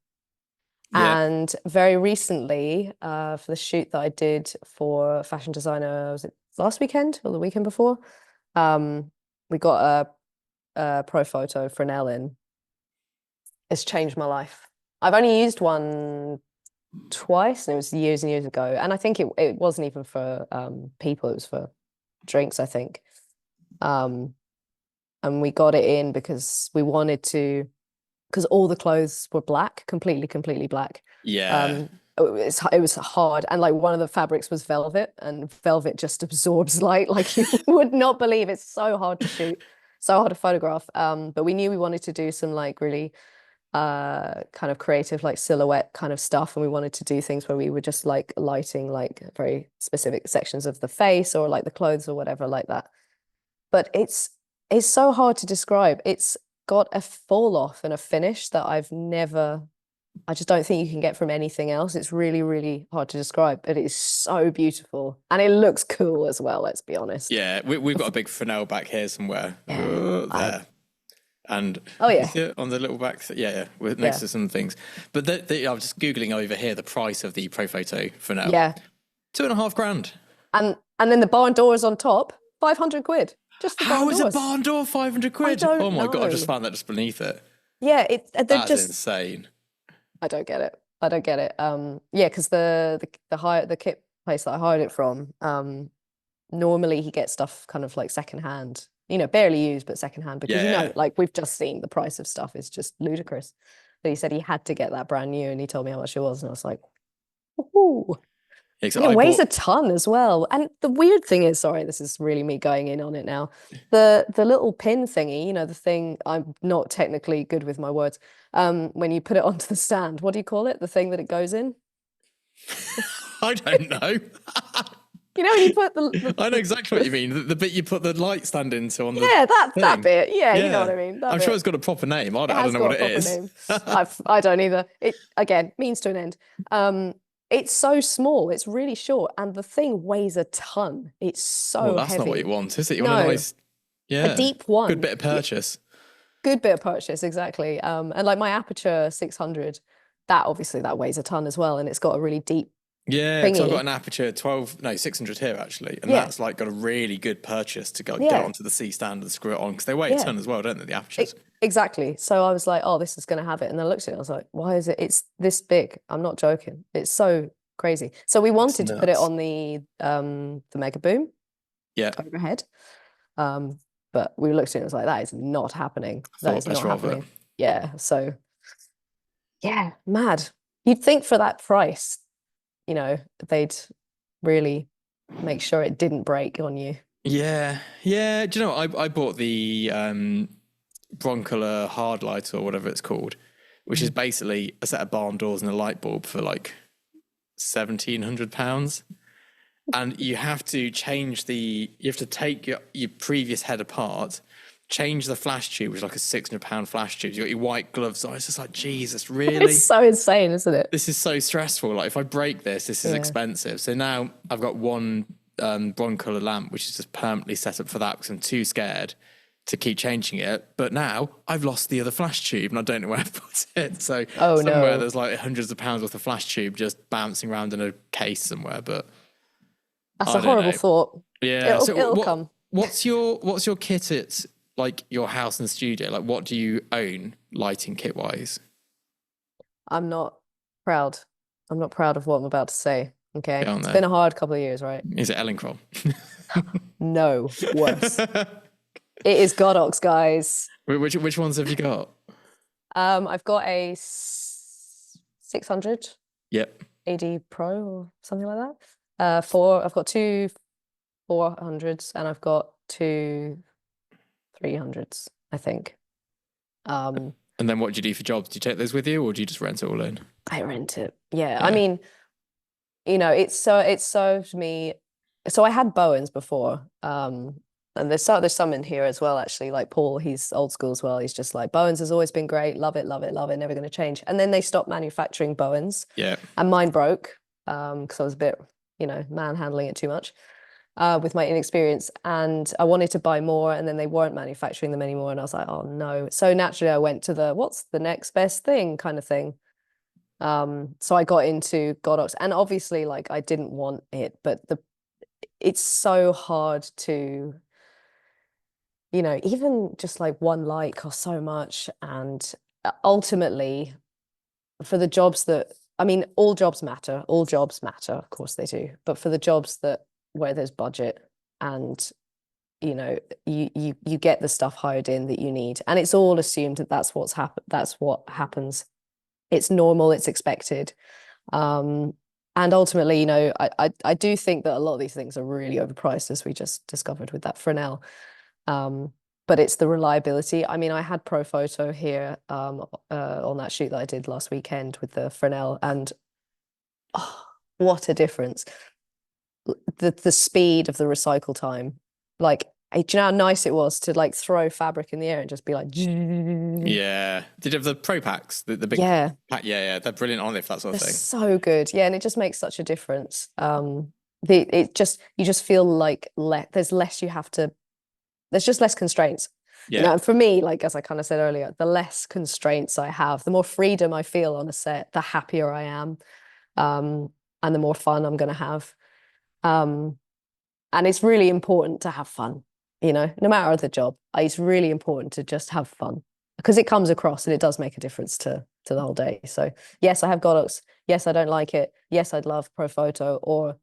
And very recently, for the shoot that I did for fashion designer, was it last weekend or the weekend before? We got a pro photo for Fresnel in. It's changed my life. I've only used one twice, and it was years and years ago. And I think it wasn't even for people; it was for drinks, I think. And we got it in because we wanted to, because all the clothes were black, completely black. Yeah. It was hard, and like one of the fabrics was velvet, and velvet just absorbs light like you would not believe. It's so hard to shoot, so hard to photograph. But we knew we wanted to do some like really kind of creative like silhouette kind of stuff, and we wanted to do things where we were just like lighting like very specific sections of the face or like the clothes or whatever like that. But it's so hard to describe. It's got a fall off and a finish that I just don't think you can get from anything else. It's really hard to describe, but it's so beautiful, and it looks cool as well, let's be honest. Yeah, we've got a big Fresnel back here somewhere. There. And on the little back, next to some things. But I was just Googling over here the price of the Pro Photo Fresnel. Yeah. $2,500. And then the barn door is on top, 500 quid. Just the barn How is doors. a barn door 500 quid? Oh my God, I just found that just beneath it. Yeah, That's insane. I don't get it. Because the kit place that I hired it from, normally he gets stuff kind of like secondhand, barely used, but secondhand, because like we've just seen the price of stuff is just ludicrous. But he said he had to get that brand new, and he told me how much it was, and I was like, ooh. It weighs a ton as well. And the weird thing is, sorry, this is really me going in on it now. The little pin thingy, the thing, I'm not technically good with my words. When you put it onto the stand, what do you call it? The thing that it goes in? I don't know. When you put the I know exactly what you mean. The bit you put the light stand into on the that bit. Yeah, you know what I mean. I'm sure it's got a proper name. I don't know what it is. I don't either. It again means to an end. It's so small. It's really short, and the thing weighs a ton. It's so heavy. That's not what you want, is it? You want a nice, a deep one. Good bit of purchase. Good bit of purchase, exactly. And like my Aperture 600, that weighs a ton as well, and it's got a really deep. Yeah, because I've got an Aperture 600 here actually, and that's like got a really good purchase to get onto the C stand and screw it on, because they weigh a ton as well, don't they? The Apertures. Exactly. So I was like, oh, this is going to have it, and then I looked at it, I was like, why is it? It's this big. I'm not joking. It's so crazy. So we That's wanted to put it nuts. on the Mega Boom Yeah, overhead. But we looked at it and was like, that is not happening. That thought is best not rather it. happening. Yeah. So yeah, mad. You'd think for that price, they'd really make sure it didn't break on you. Yeah, yeah. Do you know what? I bought the Broncolor hard light or whatever it's called, which is Mhm. basically a set of barn doors and a light bulb for like £1,700. And you have to you have to take your previous head apart, change the flash tube, which is like a £600 flash tube. You got your white gloves on. It's just like, Jesus, It's really? so insane, isn't it? This is so stressful. Like, if I break this is Yeah. expensive. So now I've got one Broncolor lamp, which is just permanently set up for that because I'm too scared to keep changing it. But now I've lost the other flash tube and I don't know where I put it. So Oh somewhere no. there's like hundreds of pounds worth of flash tube just bouncing around in a case somewhere. But That's a I don't horrible know. thought. Yeah. It'll So it'll come. what's your kit at like your house and studio? Like, what do you own lighting kit wise? I'm not proud. I'm not proud of what I'm about to say. Go Okay. on It's then. been a hard couple of years, right? Is it Ellencroll? No, worse. It is Godox, guys. Which ones have you got? I've got a 600 Yep. AD Pro or something like that. I've got two 400s and I've got two 300s, I think. Um, And then what do you do for jobs? Do you take those with you, or do you just rent it all in? I rent it. Yeah. I Yeah. mean, it served me. So I had Bowens before. And there's some in here as well, actually. Like Paul, he's old school as well. He's just like, Bowens has always been great, love it, love it, love it, never going to change. And then they stopped manufacturing Bowens, Yeah. and mine broke because I was a bit, manhandling it too much with my inexperience. And I wanted to buy more, and then they weren't manufacturing them anymore. And I was like, oh no. So naturally, I went to the what's the next best thing kind of thing. So I got into Godox, and obviously, like I didn't want it, but it's so hard to, even just like one light costs so much, and ultimately, for the jobs that I mean, all jobs matter. All jobs matter, of course they do. But for the jobs that where there's budget and you get the stuff hired in that you need, and it's all assumed that that's what happens. It's normal, it's expected. And ultimately, I do think that a lot of these things are really overpriced, as we just discovered with that Fresnel. But it's the reliability. I mean, I had Profoto here on that shoot that I did last weekend with the Fresnel, and oh, what a difference. The speed of the recycle time. Like, do you know how nice it was to like throw fabric in the air and just be like, Yeah. Did you have the Pro Packs? The big yeah, pack? Yeah, yeah. They're brilliant on it for that sort they're of thing. so good. Yeah, and it just makes such a difference. You just feel like there's just less constraints. Yeah. And for me, like as I kind of said earlier, the less constraints I have, the more freedom I feel on a set, the happier I am, and the more fun I'm going to have. Um, and it's really important to have fun, no matter the job. It's really important to just have fun because it comes across and it does make a difference to the whole day. So yes, I have Godox. Yes, I don't like it. Yes, I'd love Profoto or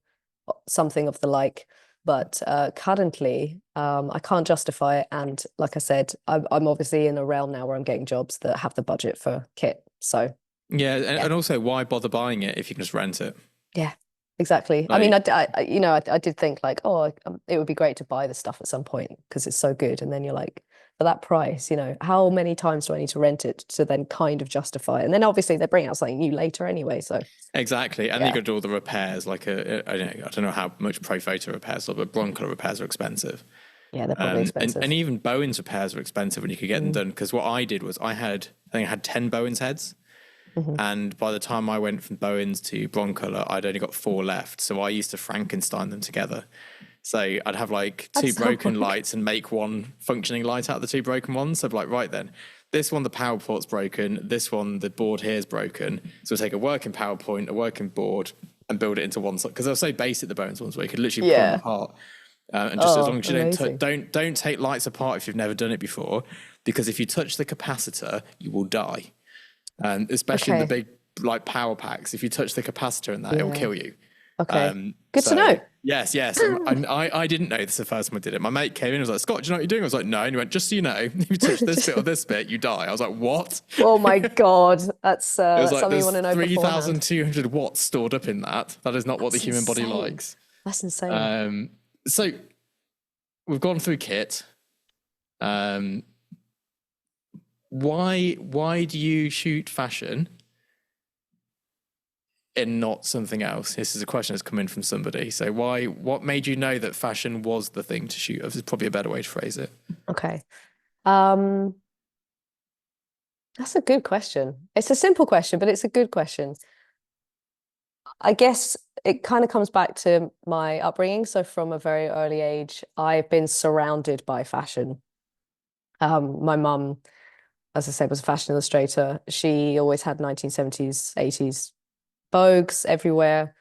something of the like. But currently, I can't justify it. And like I said, I'm obviously in a realm now where I'm getting jobs that have the budget for kit. So Yeah, yeah, and also, why bother buying it if you can just rent it? yeah, exactly. I mean, Like, I did think like, oh, it would be great to buy the stuff at some point because it's so good. And then you're like, for that price, how many times do I need to rent it to then kind of justify it? And then obviously they bring out something new later anyway. So exactly. And then you yeah, got to do all the repairs. Like, I don't know how much Pro Photo repairs are, but Broncolor repairs are expensive. yeah, they're probably And expensive. even Bowen's repairs are expensive when you could get them Mm. done. Because what I did was I think I had 10 Bowen's heads. Mhm. And by the time I went from Bowen's to Broncolor, I'd only got 4 left. So I used to Frankenstein them together. So I'd have like 2 That's so broken funny. lights and make one functioning light out of the 2 broken ones. So I'd be like, right then, this one, the power port's broken. This one, the board here is broken. So we'll take a working PowerPoint, a working board, and build it into one. Because they were so basic, the Bowen's ones, where you could literally pull them Yeah. apart. And just as long Oh, as you amazing. don't take lights apart if you've never done it before, because if you touch the capacitor, you will die. And especially Okay. like power packs. If you touch the capacitor in that, it will Yeah. kill you. Okay. Good to So know. yes. I didn't know this the first time I did it. My mate came in and was like, Scott, do you know what you're doing? I was like, no. And he went, just so you know, if you touch this bit or this bit, you die. I was like, what? Oh my God. That's It was that's like something you there's want to know beforehand. 3,200 watts stored up in that. That is not what the That's human body insane. likes. That's insane. So we've gone through kit. Why do you shoot fashion and not something else? This is a question that's come in from somebody. So what made you know that fashion was the thing to shoot? This is probably a better way to phrase it. Okay. That's a good question. It's a simple question, but it's a good question. I guess it kind of comes back to my upbringing. So from a very early age, I've been surrounded by fashion. My mum, as I said, was a fashion illustrator. She always had 1970s, 80s Vogues everywhere.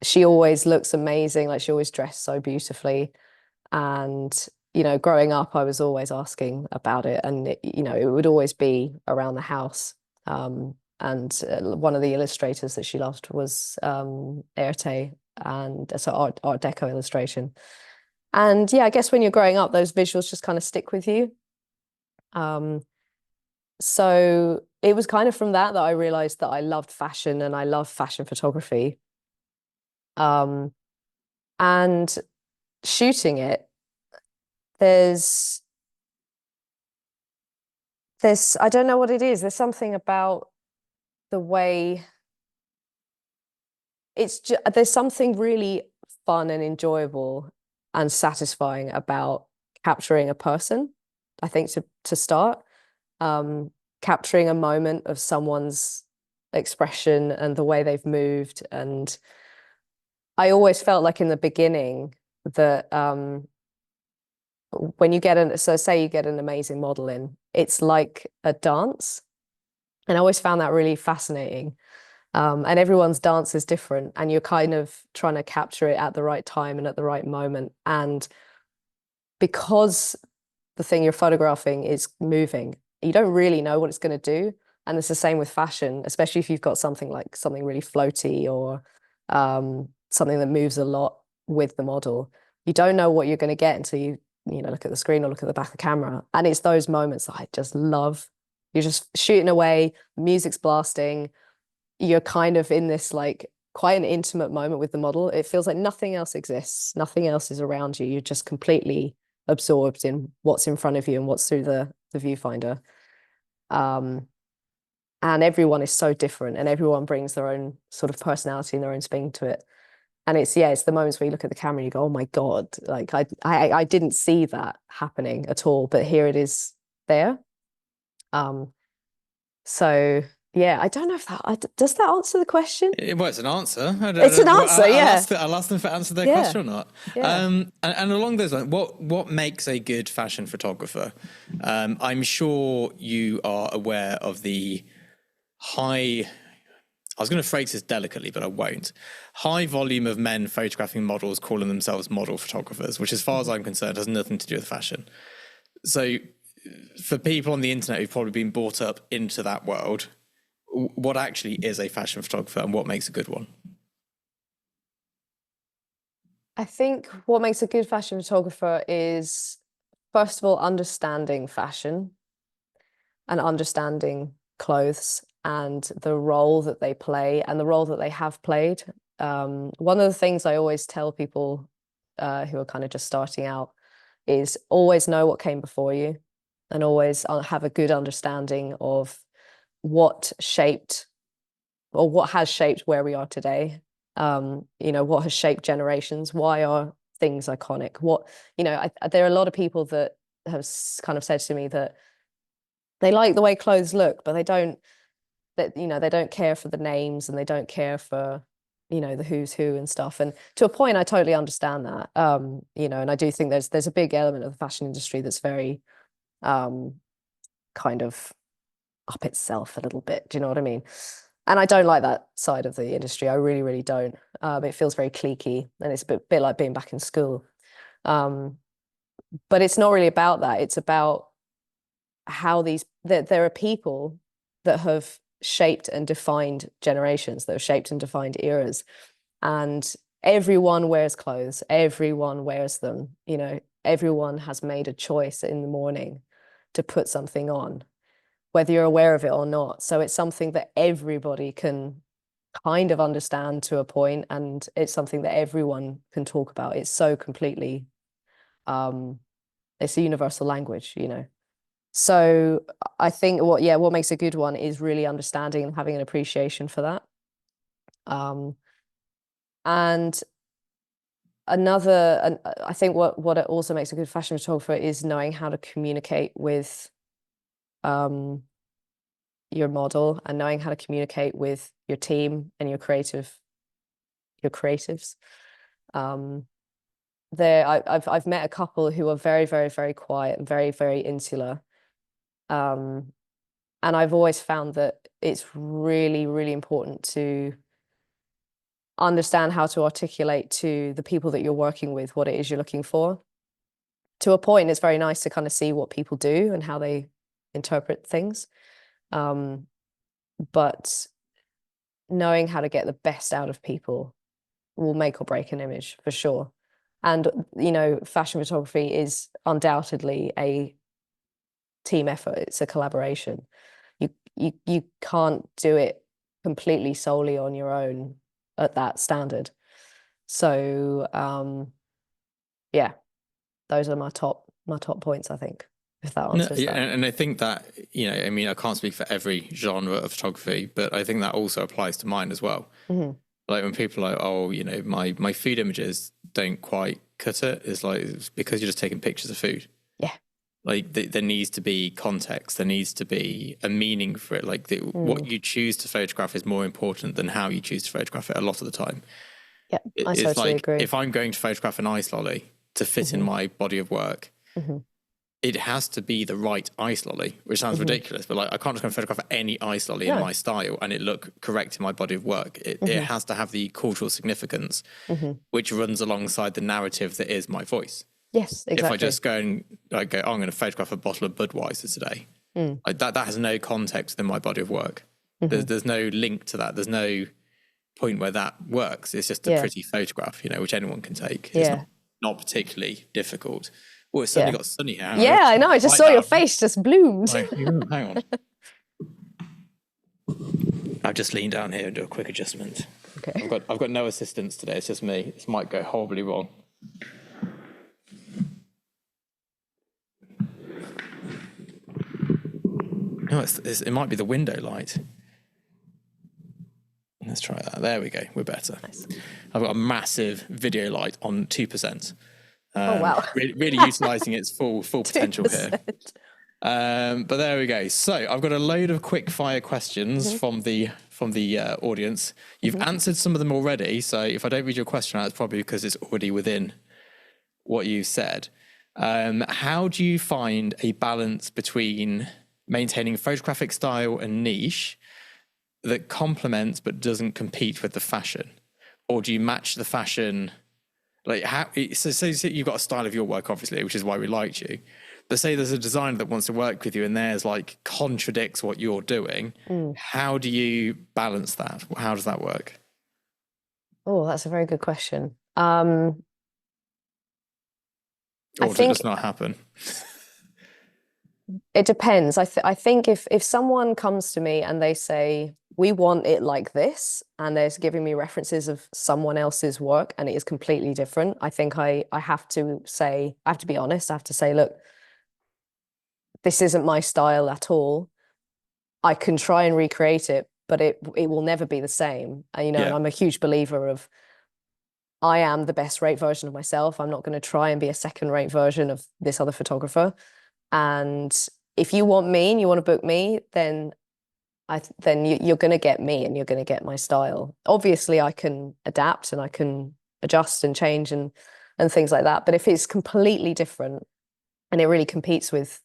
She always looks amazing. Like she always dressed so beautifully. And, growing up, I was always asking about it. And, it would always be around the house. And one of the illustrators that she loved was Erte, and so art Deco illustration. And yeah, I guess when you're growing up, those visuals just kind of stick with you. So it was kind of from that I realized that I loved fashion and I love fashion photography. And shooting it, there's I don't know what it is. There's something about the way there's something really fun and enjoyable and satisfying about capturing a person, I think, to start. Capturing a moment of someone's expression and the way they've moved. And I always felt like in the beginning that when you get so say you get an amazing model in, it's like a dance. And I always found that really fascinating. And everyone's dance is different, and you're kind of trying to capture it at the right time and at the right moment. And because the thing you're photographing is moving, you don't really know what it's going to do. And it's the same with fashion, especially if you've got something really floaty or something that moves a lot with the model. You don't know what you're going to get until you look at the screen or look at the back of the camera. And it's those moments that I just love. You're just shooting away, music's blasting, you're kind of in this like quite an intimate moment with the model. It feels like nothing else exists, nothing else is around you. You're just completely absorbed in what's in front of you and what's through the viewfinder. And everyone is so different, and everyone brings their own sort of personality and their own spin to it. And it's the moments where you look at the camera and you go, oh my God, like I didn't see that happening at all, but here it is there. So yeah, I don't know if does that answer the question? Well, it's an answer. It's an answer, yeah. I'll ask them if it answered their Yeah. question or not. Yeah. And along those lines, what makes a good fashion photographer? I'm sure you are aware of the high, I was going to phrase this delicately, but I won't. High volume of men photographing models calling themselves model photographers, which as far as I'm concerned has nothing to do with fashion. So for people on the internet who've probably been brought up into that world, what actually is a fashion photographer and what makes a good one? I think what makes a good fashion photographer is, first of all, understanding fashion and understanding clothes and the role that they play and the role that they have played. One of the things I always tell people who are kind of just starting out is always know what came before you, and always have a good understanding of what shaped or what has shaped where we are today. What has shaped generations. Why are things iconic? There are a lot of people that have kind of said to me that they like the way clothes look, but they don't care for the names, and they don't care for the who's who and stuff. And to a point, I totally understand that. And I do think there's a big element of the fashion industry that's very kind of up itself a little bit. Do you know what I mean? And I don't like that side of the industry. I really, really don't. It feels very cliquey, and it's a bit like being back in school. But it's not really about that. It's about how there are people that have shaped and defined generations, that have shaped and defined eras. And everyone wears clothes, everyone wears them, everyone has made a choice in the morning to put something on, whether you're aware of it or not. So it's something that everybody can kind of understand to a point, and it's something that everyone can talk about. It's so completely, it's a universal language, So I think what makes a good one is really understanding and having an appreciation for that. And I think what it also makes a good fashion photographer is knowing how to communicate with your model, and knowing how to communicate with your team and your creatives. I've met a couple who are very, very, very quiet and very, very insular. And I've always found that it's really, really important to understand how to articulate to the people that you're working with what it is you're looking for. To a point, it's very nice to kind of see what people do and how they interpret things. But knowing how to get the best out of people will make or break an image for sure. And, fashion photography is undoubtedly a team effort. It's a collaboration. You can't do it completely solely on your own at that standard. So, yeah, those are my top points, I think, if that answers that. And I think that, I can't speak for every genre of photography, but I think that also applies to mine as well. Mm-hmm. Like when people are like, oh, my food images don't quite cut it, it's because you're just taking pictures of food. Yeah. Like there needs to be context, there needs to be a meaning for it. Like what you choose to photograph is more important than how you choose to photograph it a lot of the time. Yeah, I totally agree. If I'm going to photograph an ice lolly to fit in my body of work, it has to be the right ice lolly, which sounds ridiculous, but I can't just go and photograph any ice lolly in my style and it look correct in my body of work. It has to have the cultural significance, which runs alongside the narrative that is my voice. Yes, exactly. If I just go and I'm going to photograph a bottle of Budweiser today, that has no context within my body of work. There's no link to that. There's no point where that works. It's just a pretty photograph, which anyone can take. It's not particularly difficult. Oh, it's suddenly got sunny here. Yeah, I know. I just saw your face just bloomed. Hang on. I'll just lean down here and do a quick adjustment. Okay. I've got no assistance today. It's just me. This might go horribly wrong. No, it might be the window light. Let's try that. There we go. We're better. Nice. I've got a massive video light on 2%. Oh wow! Really utilising its full potential here. But there we go. So I've got a load of quick fire questions from the audience. You've answered some of them already. So if I don't read your question out, it's probably because it's already within what you said. How do you find a balance between maintaining photographic style and niche that complements but doesn't compete with the fashion, or do you match the fashion? Like so you've got a style of your work, obviously, which is why we liked you. But say there's a designer that wants to work with you and theirs contradicts what you're doing. How do you balance that? How does that work? Oh, that's a very good question. Or does it just not happen? It depends. I think if someone comes to me and they say, we want it like this, and they're giving me references of someone else's work and it is completely different, I think I have to be honest. I have to say, look, this isn't my style at all. I can try and recreate it, but it will never be the same. And I'm a huge believer of, I am the best rate version of myself. I'm not going to try and be a second rate version of this other photographer. And if you want me and you want to book me, then you're going to get me and you're going to get my style. Obviously, I can adapt and I can adjust and change and things like that. But if it's completely different and it really competes with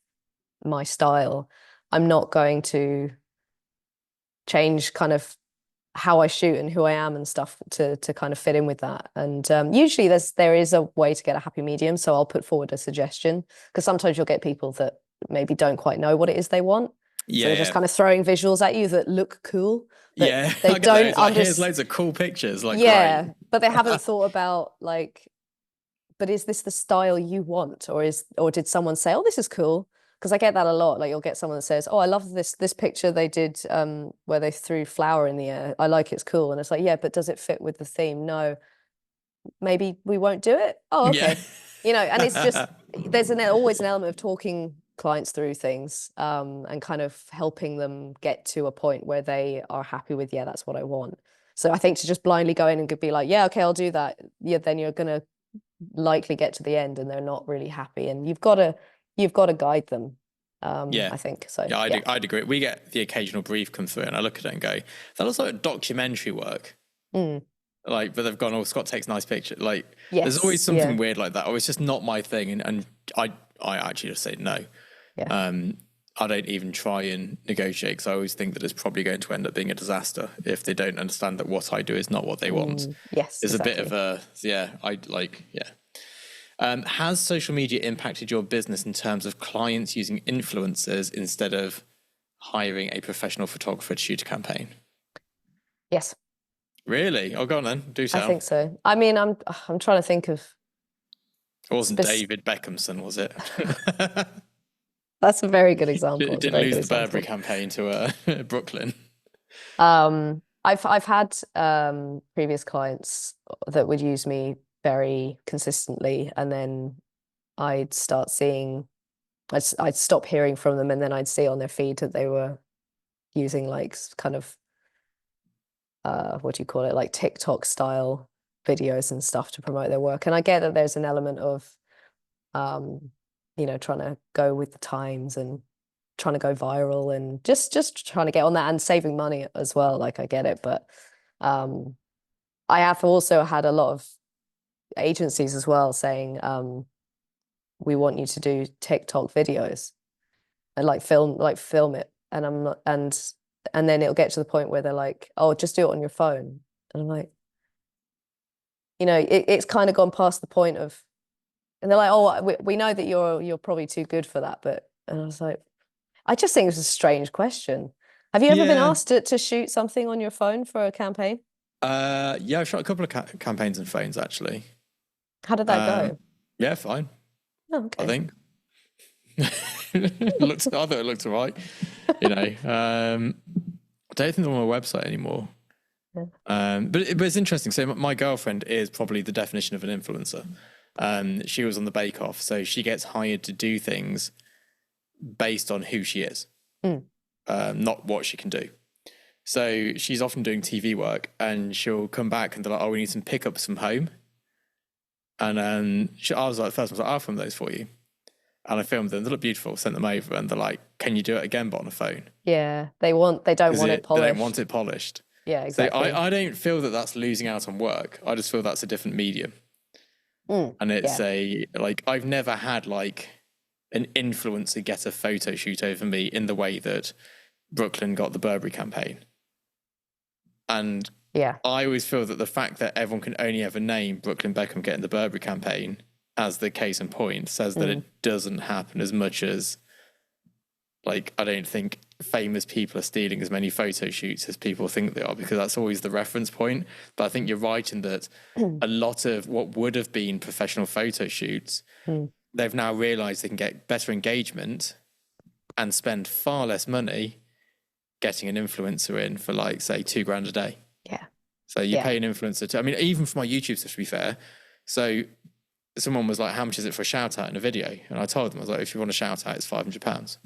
my style, I'm not going to change kind of how I shoot and who I am and stuff to kind of fit in with that. And usually there is a way to get a happy medium. So I'll put forward a suggestion, because sometimes you'll get people that maybe don't quite know what it is they want. So Yeah, they're just yeah. kind of throwing visuals at you that look cool, but Yeah, they I get that. don't It's like, here's understand. loads of cool pictures. Like, great. Yeah, but they haven't thought about like, but is this the style you want, or did someone say, "Oh, this is cool"? Because I get that a lot. Like you'll get someone that says, "Oh, I love this picture they did where they threw flour in the air. I like it's cool." And it's like, "Yeah, but does it fit with the theme?" No. Maybe we won't do it. Oh, Yeah. okay. And it's just there's always an element of talking clients through things and kind of helping them get to a point where they are happy with, yeah, that's what I want. So I think to just blindly go in and be like, yeah, okay, I'll do that. Yeah, then you're gonna likely get to the end and they're not really happy, and you've got to guide them. Yeah. I think so. Yeah, Yeah. I'd agree. We get the occasional brief come through, and I look at it and go, that looks like documentary work. Mm. Like, but they've gone, oh, Scott takes nice pictures. Like, there's always Yes. something Yeah. weird like that. Oh, it's just not my thing. And I actually just say no. Yeah. I don't even try and negotiate because I always think that it's probably going to end up being a disaster if they don't understand that what I do is not what they want. Yes. It's a bit Exactly. of a, yeah, I like, yeah. Has social media impacted your business in terms of clients using influencers instead of hiring a professional photographer to shoot a campaign? Yes. Really? Oh, go on then. Do I tell. think so. I mean, I'm trying to think of It wasn't spec David Beckhamson, was it? That's a very good example. It It's a didn't very good lose the Burberry example. campaign to Brooklyn. I've had previous clients that would use me very consistently, and then I'd start seeing, I'd stop hearing from them, and then I'd see on their feed that they were using like kind of what do you call it, like TikTok style videos and stuff to promote their work. And I get that there's an element of um, trying to go with the times and trying to go viral and just trying to get on that and saving money as well. Like I get it, but um, I have also had a lot of agencies as well saying, we want you to do TikTok videos and like film it. And I'm not, and then it'll get to the point where they're like, oh, just do it on your phone. And I'm like, it's kind of gone past the point of, and they're like, oh, we know that you're probably too good for that, but, and I was like, I just think it's a strange question. Have you ever been Yeah. asked to shoot something on your phone for a campaign? Yeah, I've shot a couple of campaigns and phones actually. How did that go? Yeah, fine. Oh, I okay. think. I thought it looked all right. I don't think they're on my website anymore. Yeah. But it's interesting. So my girlfriend is probably the definition of an influencer. She was on the Bake Off, so she gets hired to do things based on who she is, not what she can do. So she's often doing TV work, and she'll come back and they're like, "Oh, we need some pickups from home." And I was like, first I was like, "I'll film those for you." And I filmed them. They look beautiful. Sent them over, and they're like, "Can you do it again, but on a phone?" Yeah, they don't want it They polished. don't want it polished. Yeah, So exactly. I don't feel that that's losing out on work. I just feel that's a different medium. And it's Yeah. I've never had like an influencer get a photo shoot over me in the way that Brooklyn got the Burberry campaign. And Yeah. I always feel that the fact that everyone can only ever name Brooklyn Beckham getting the Burberry campaign as the case in point says that it doesn't happen as much as, like, I don't think famous people are stealing as many photo shoots as people think they are, because that's always the reference point. But I think you're right in that a lot of what would have been professional photo shoots, they've now realized they can get better engagement and spend far less money getting an influencer in for, like, say, $2,000 a day. Yeah. So you pay an influencer to, I mean, even for my YouTube stuff, to be fair. So someone was like, how much is it for a shout out in a video? And I told them, I was like, if you want a shout out, it's £500.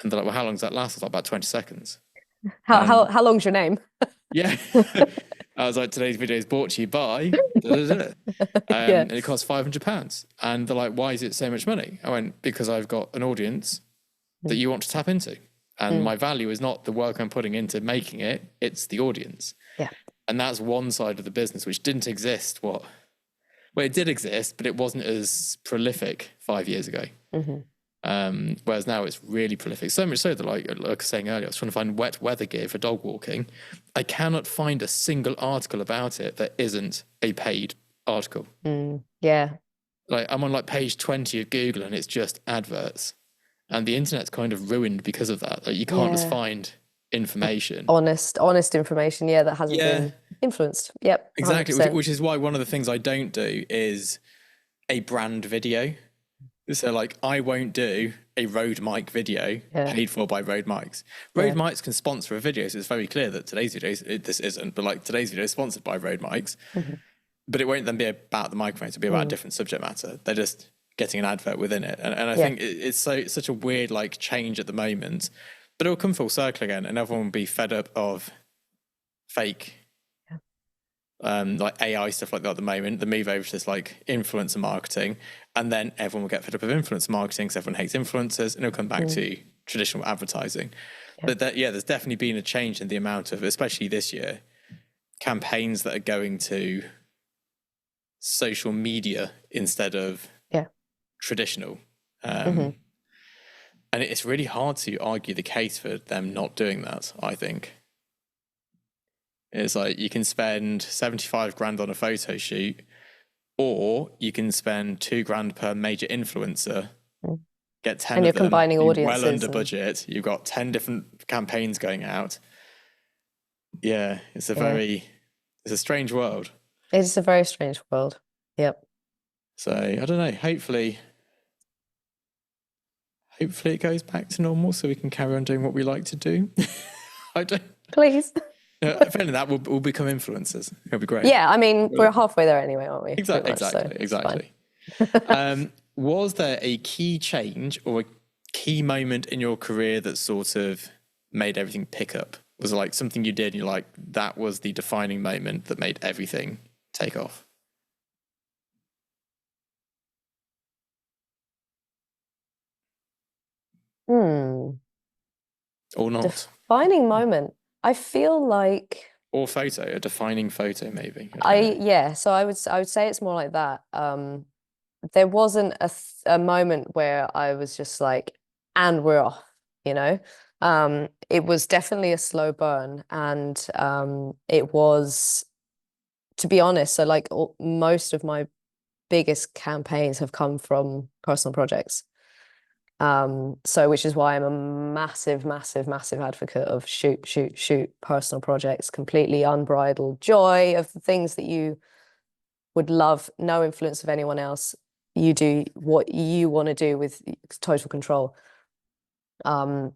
And they're like, well, how long does that last? I was like, about 20 seconds. How long's your name? Yeah. I was like, today's video is brought to you by, Yeah. and it costs £500. And they're like, why is it so much money? I went, because I've got an audience that you want to tap into. And my value is not the work I'm putting into making it, it's the audience. Yeah. And that's one side of the business which didn't exist. Well, it did exist, but it wasn't as prolific 5 years ago. Whereas now it's really prolific. So much so that, like I was saying earlier, I was trying to find wet weather gear for dog walking. I cannot find a single article about it that isn't a paid article. Yeah. Like, I'm on like page 20 of Google and it's just adverts. And the internet's kind of ruined because of that. Like you can't just Yeah. find information. Honest information, yeah, that hasn't Yeah, been influenced. Yep, exactly. Which, 100%. which is why one of the things I don't do is a brand video. So like I won't do a Rode mic video Yeah, paid for by Rode mics. Rode yeah. mics can sponsor a video, so it's very clear that today's video this isn't, but like today's video is sponsored by Rode mics. Mhm. But it won't then be about the microphones, it'll be about a different subject matter. They're just getting an advert within it. And I Yeah. think it's such a weird like change at the moment. But it'll come full circle again and everyone will be fed up of fake like AI stuff like that at the moment, the move over to this like influencer marketing, and then everyone will get fed up of influencer marketing because everyone hates influencers, and it'll come back to traditional advertising. But there's definitely been a change in the amount of, especially this year, campaigns that are going to social media instead of traditional. And it's really hard to argue the case for them not doing that, I think. It's like you can spend 75 grand on a photo shoot, or you can spend 2 grand per major influencer, get 10 And of you're them, combining be well audiences under and- budget. You've got 10 different campaigns going out. Yeah, it's a strange world. It's a very strange world. Yep. So I don't know. Hopefully it goes back to normal so we can carry on doing what we like to do. I don't. Please. Failing that, we'll become influencers. It'll be great. Yeah, I mean, we're halfway there anyway, aren't we? Exactly. Pretty much, so it's Exactly. Was there a key change or a key moment in your career that sort of made everything pick up? Was it like something you did and you're like, that was the defining moment that made everything take off? fine. Or not? Defining moment. I feel like Or photo, a defining photo maybe. so I would say it's more like that. There wasn't a moment where I was just like, and we're off, you know. It was definitely a slow burn, and it was, to be honest, so like most of my biggest campaigns have come from personal projects. So which is why I'm a massive advocate of shoot personal projects, completely unbridled joy of the things that you would love, no influence of anyone else. You do what you want to do with total control. A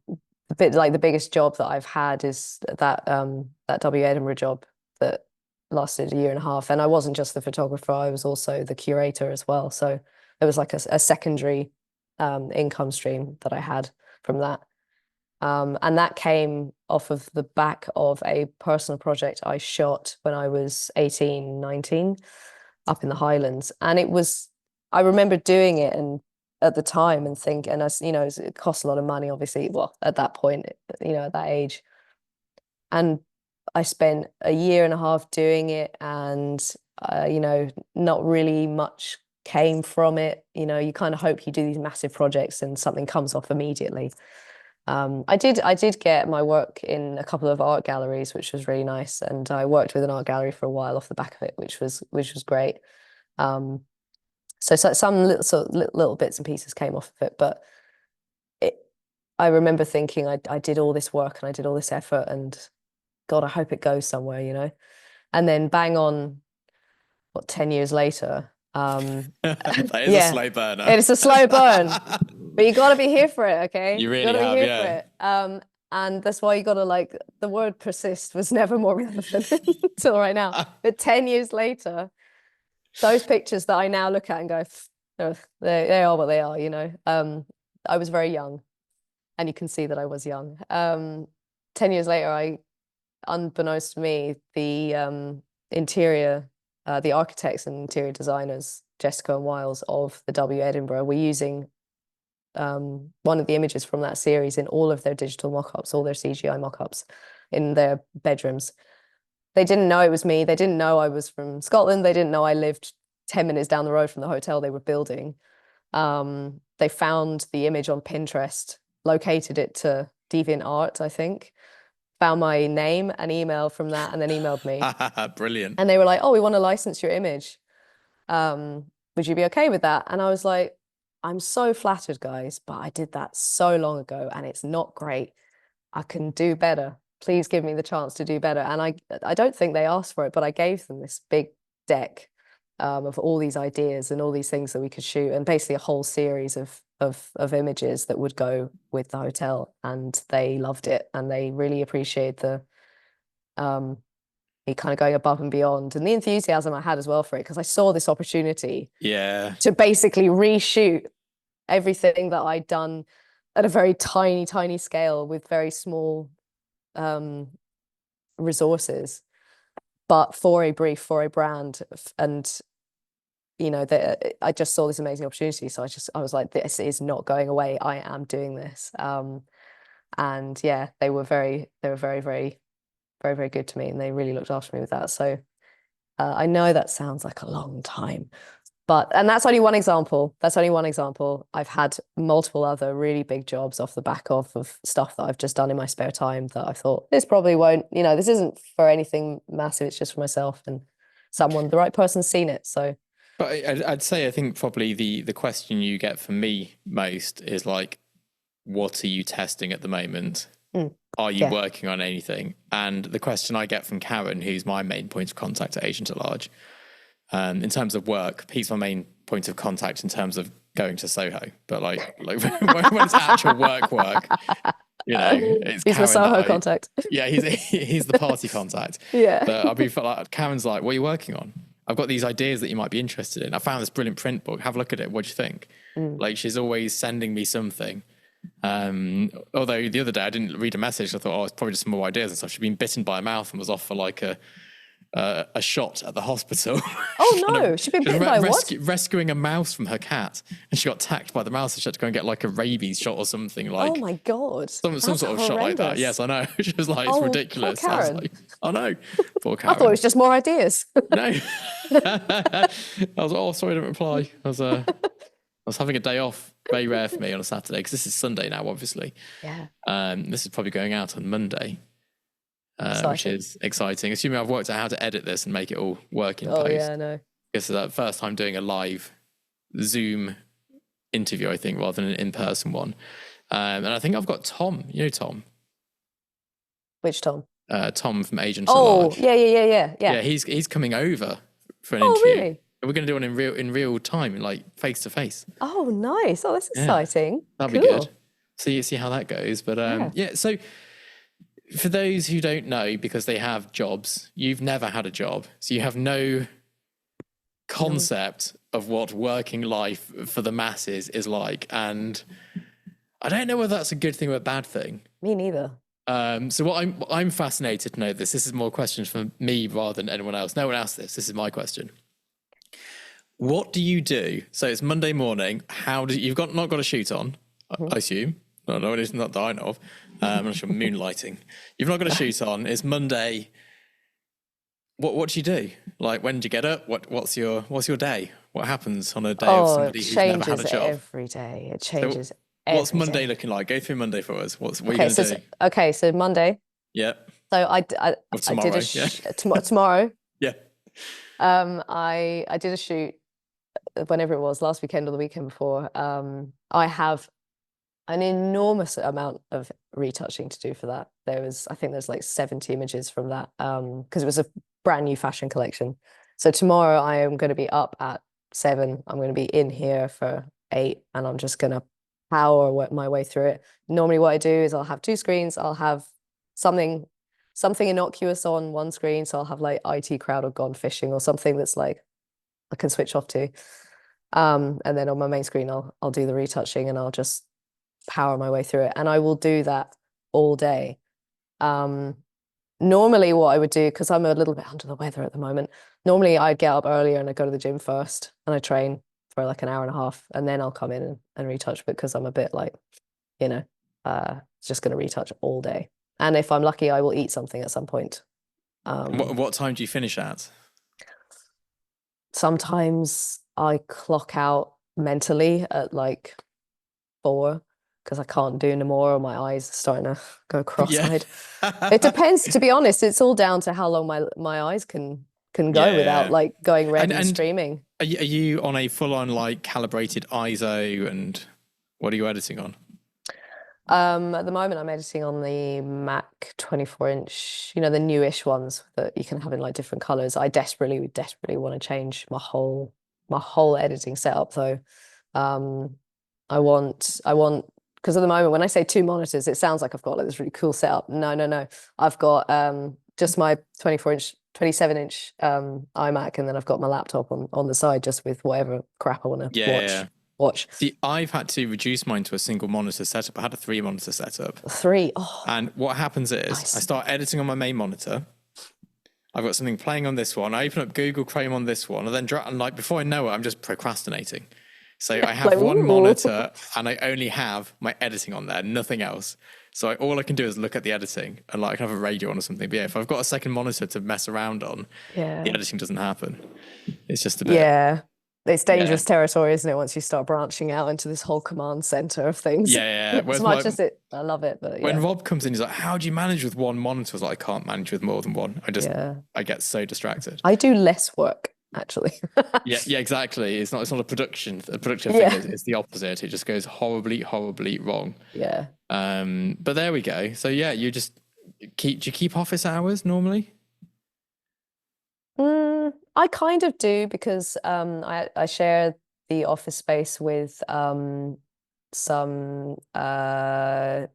bit like the biggest job that I've had is that W Edinburgh job that lasted a year and a half, and I wasn't just the photographer, I was also the curator as well. So there was like a secondary income stream that I had from that. And that came off of the back of a personal project I shot when I was 18, 19, up in the Highlands. And I remember doing it and at the time and think, and it cost a lot of money, obviously, well, at that point, at that age. And I spent a year and a half doing it, and not really much came from it. You kind of hope you do these massive projects and something comes off immediately. I did get my work in a couple of art galleries, which was really nice, and I worked with an art gallery for a while off the back of it, which was great. So some little bits and pieces came off of it, but I remember thinking I did all this work and I did all this effort, and God, I hope it goes somewhere, and then bang on, 10 years later. That is a slow burner. It's a slow burn, but you got to be here for it, okay? You really gotta have, be here for it. And that's why you got to the word persist was never more relevant until right now. But 10 years later, those pictures that I now look at and go, they are what they are, I was very young, and you can see that I was young. 10 years later, unbeknownst to me, the the architects and interior designers, Jessica and Wiles of the W Edinburgh, were using one of the images from that series in all of their digital mock-ups, all their CGI mock-ups in their bedrooms. They didn't know it was me. They didn't know I was from Scotland. They didn't know I lived 10 minutes down the road from the hotel they were building. They found the image on Pinterest, located it to DeviantArt, I think, found my name and email from that, and then emailed me. Brilliant. And they were like, "Oh, we want to license your image. Would you be okay with that?" And I was like, I'm so flattered, guys, but I did that so long ago and it's not great. I can do better. Please give me the chance to do better. And I don't think they asked for it, but I gave them this big deck of all these ideas and all these things that we could shoot, and basically a whole series of images that would go with the hotel. And they loved it, and they really appreciated the me kind of going above and beyond, and the enthusiasm I had as well for it, because I saw this opportunity to basically reshoot everything that I'd done at a very tiny scale with very small resources, but for a brief, for a brand. And you know, I just saw this amazing opportunity, so I was like, this is not going away. I am doing this. And yeah, they were very good to me, and they really looked after me with that. So I know that sounds like a long time, and that's only one example. I've had multiple other really big jobs off the back of stuff that I've just done in my spare time that I thought, this probably won't, this isn't for anything massive, it's just for myself, and the right person's seen it. So, but I'd say, I think probably the question you get from me most is like, what are you testing at the moment? Are you working on anything? And the question I get from Karen, who's my main point of contact at Agent at Large, in terms of work, Pete's my main point of contact in terms of going to Soho. But like when it's actual work, it's he's the Soho contact. Yeah, he's the party contact. Yeah. But I'll be like, Karen's like, what are you working on? I've got these ideas that you might be interested in. I found this brilliant print book. Have a look at it. What do you think? Like, she's always sending me something. Although the other day I didn't read a message, I thought, it's probably just some more ideas and stuff. She'd been bitten by a mouse and was off for like a shot at the hospital. Oh no, she'd been bitten by what? Rescuing a mouse from her cat, and she got attacked by the mouse, and she had to go and get like a rabies shot or something. Like, oh my god, some sort of shot like that. Yes, I know. She was like, it's ridiculous. Poor Karen. I was like, oh no, poor Karen. I thought it was just more ideas. No. I was like, oh, sorry, I didn't reply. I was having a day off. Very rare for me on a Saturday, because this is Sunday now, obviously. Yeah. This is probably going out on Monday, which is exciting. Assuming I've worked out how to edit this and make it all work in post. Oh yeah, no. This is the first time doing a live Zoom interview, I think, rather than an in-person one. And I think I've got Tom. You know Tom? Which Tom? Tom from Agent at Large. Yeah. Yeah, he's coming over for an interview. Really? We're going to do one in real time, like face to face. Oh, nice. Oh, that's exciting. That'll be good. So you see how that goes. But so for those who don't know, because they have jobs, you've never had a job. So you have no concept of what working life for the masses is like. And I don't know whether that's a good thing or a bad thing. Me neither. So what I'm fascinated to know this. This is more questions from me rather than anyone else. No one asked this. This is my question. What do you do? So it's Monday morning. You've not got a shoot on, I assume. No, it is not that I know of. I'm not sure. Moonlighting. You've not got a shoot on. It's Monday. What do you do? Like, when do you get up? What's your day? What happens on a day of somebody who's never had a job? Every day. It changes. What's Monday looking like? Go through Monday for us. What are you going to do? Okay, so Monday. Yeah. So I tomorrow, did tomorrow. Yeah. I did a shoot whenever it was, last weekend or the weekend before. I have an enormous amount of retouching to do for that. I think there's like 70 images from that, because it was a brand new fashion collection. So tomorrow I am going to be up at 7. I'm going to be in here for 8, and I'm just going to power my way through it. Normally what I do is I'll have 2 screens. I'll have something innocuous on one screen. So I'll have like IT crowd or gone fishing or something that's like I can switch off to. And then on my main screen, I'll do the retouching, and I'll just power my way through it. And I will do that all day. Normally what I would do, because I'm a little bit under the weather at the moment, normally I'd get up earlier and I go to the gym first and I train for like an hour and a half, and then I'll come in and retouch, because I'm a bit like, just going to retouch all day. And if I'm lucky, I will eat something at some point. What time do you finish at? Sometimes I clock out mentally at like 4, because I can't do no more, or my eyes are starting to go cross-eyed. It depends, to be honest. It's all down to how long my eyes can can go without Yeah. like going red and And streaming. are you on a full-on like calibrated ISO, and what are you editing on? At the moment, I'm editing on the Mac 24-inch, the newish ones that you can have in like different colors. I desperately want to change my whole editing setup though. I want because at the moment when I say 2 monitors, it sounds like I've got like this really cool setup. No. I've got just my 24-inch, 27-inch iMac, and then I've got my laptop on the side just with whatever crap I want to watch. See, I've had to reduce mine to a single monitor setup. I had a 3-monitor setup. 3. Oh, and what happens is nice. I start editing on my main monitor. I've got something playing on this one. I open up Google Chrome on this one, and then and like before I know it, I'm just procrastinating. So I have Like, one ooh. monitor, and I only have my editing on there, nothing else. So all I can do is look at the editing, and like I can have a radio on or something. But yeah, if I've got a second monitor to mess around on, the editing doesn't happen. It's just a bit. Yeah. It's dangerous territory, isn't it? Once you start branching out into this whole command center of things. Yeah. As much as I love it, but when Rob comes in, he's like, "How do you manage with one monitor?" I was like, "I can't manage with more than one. I get so distracted." I do less work actually. yeah, exactly. It's not a production thing. It's the opposite. It just goes horribly wrong. Yeah. But there we go. So yeah, do you keep office hours normally? I kind of do because I share the office space with some another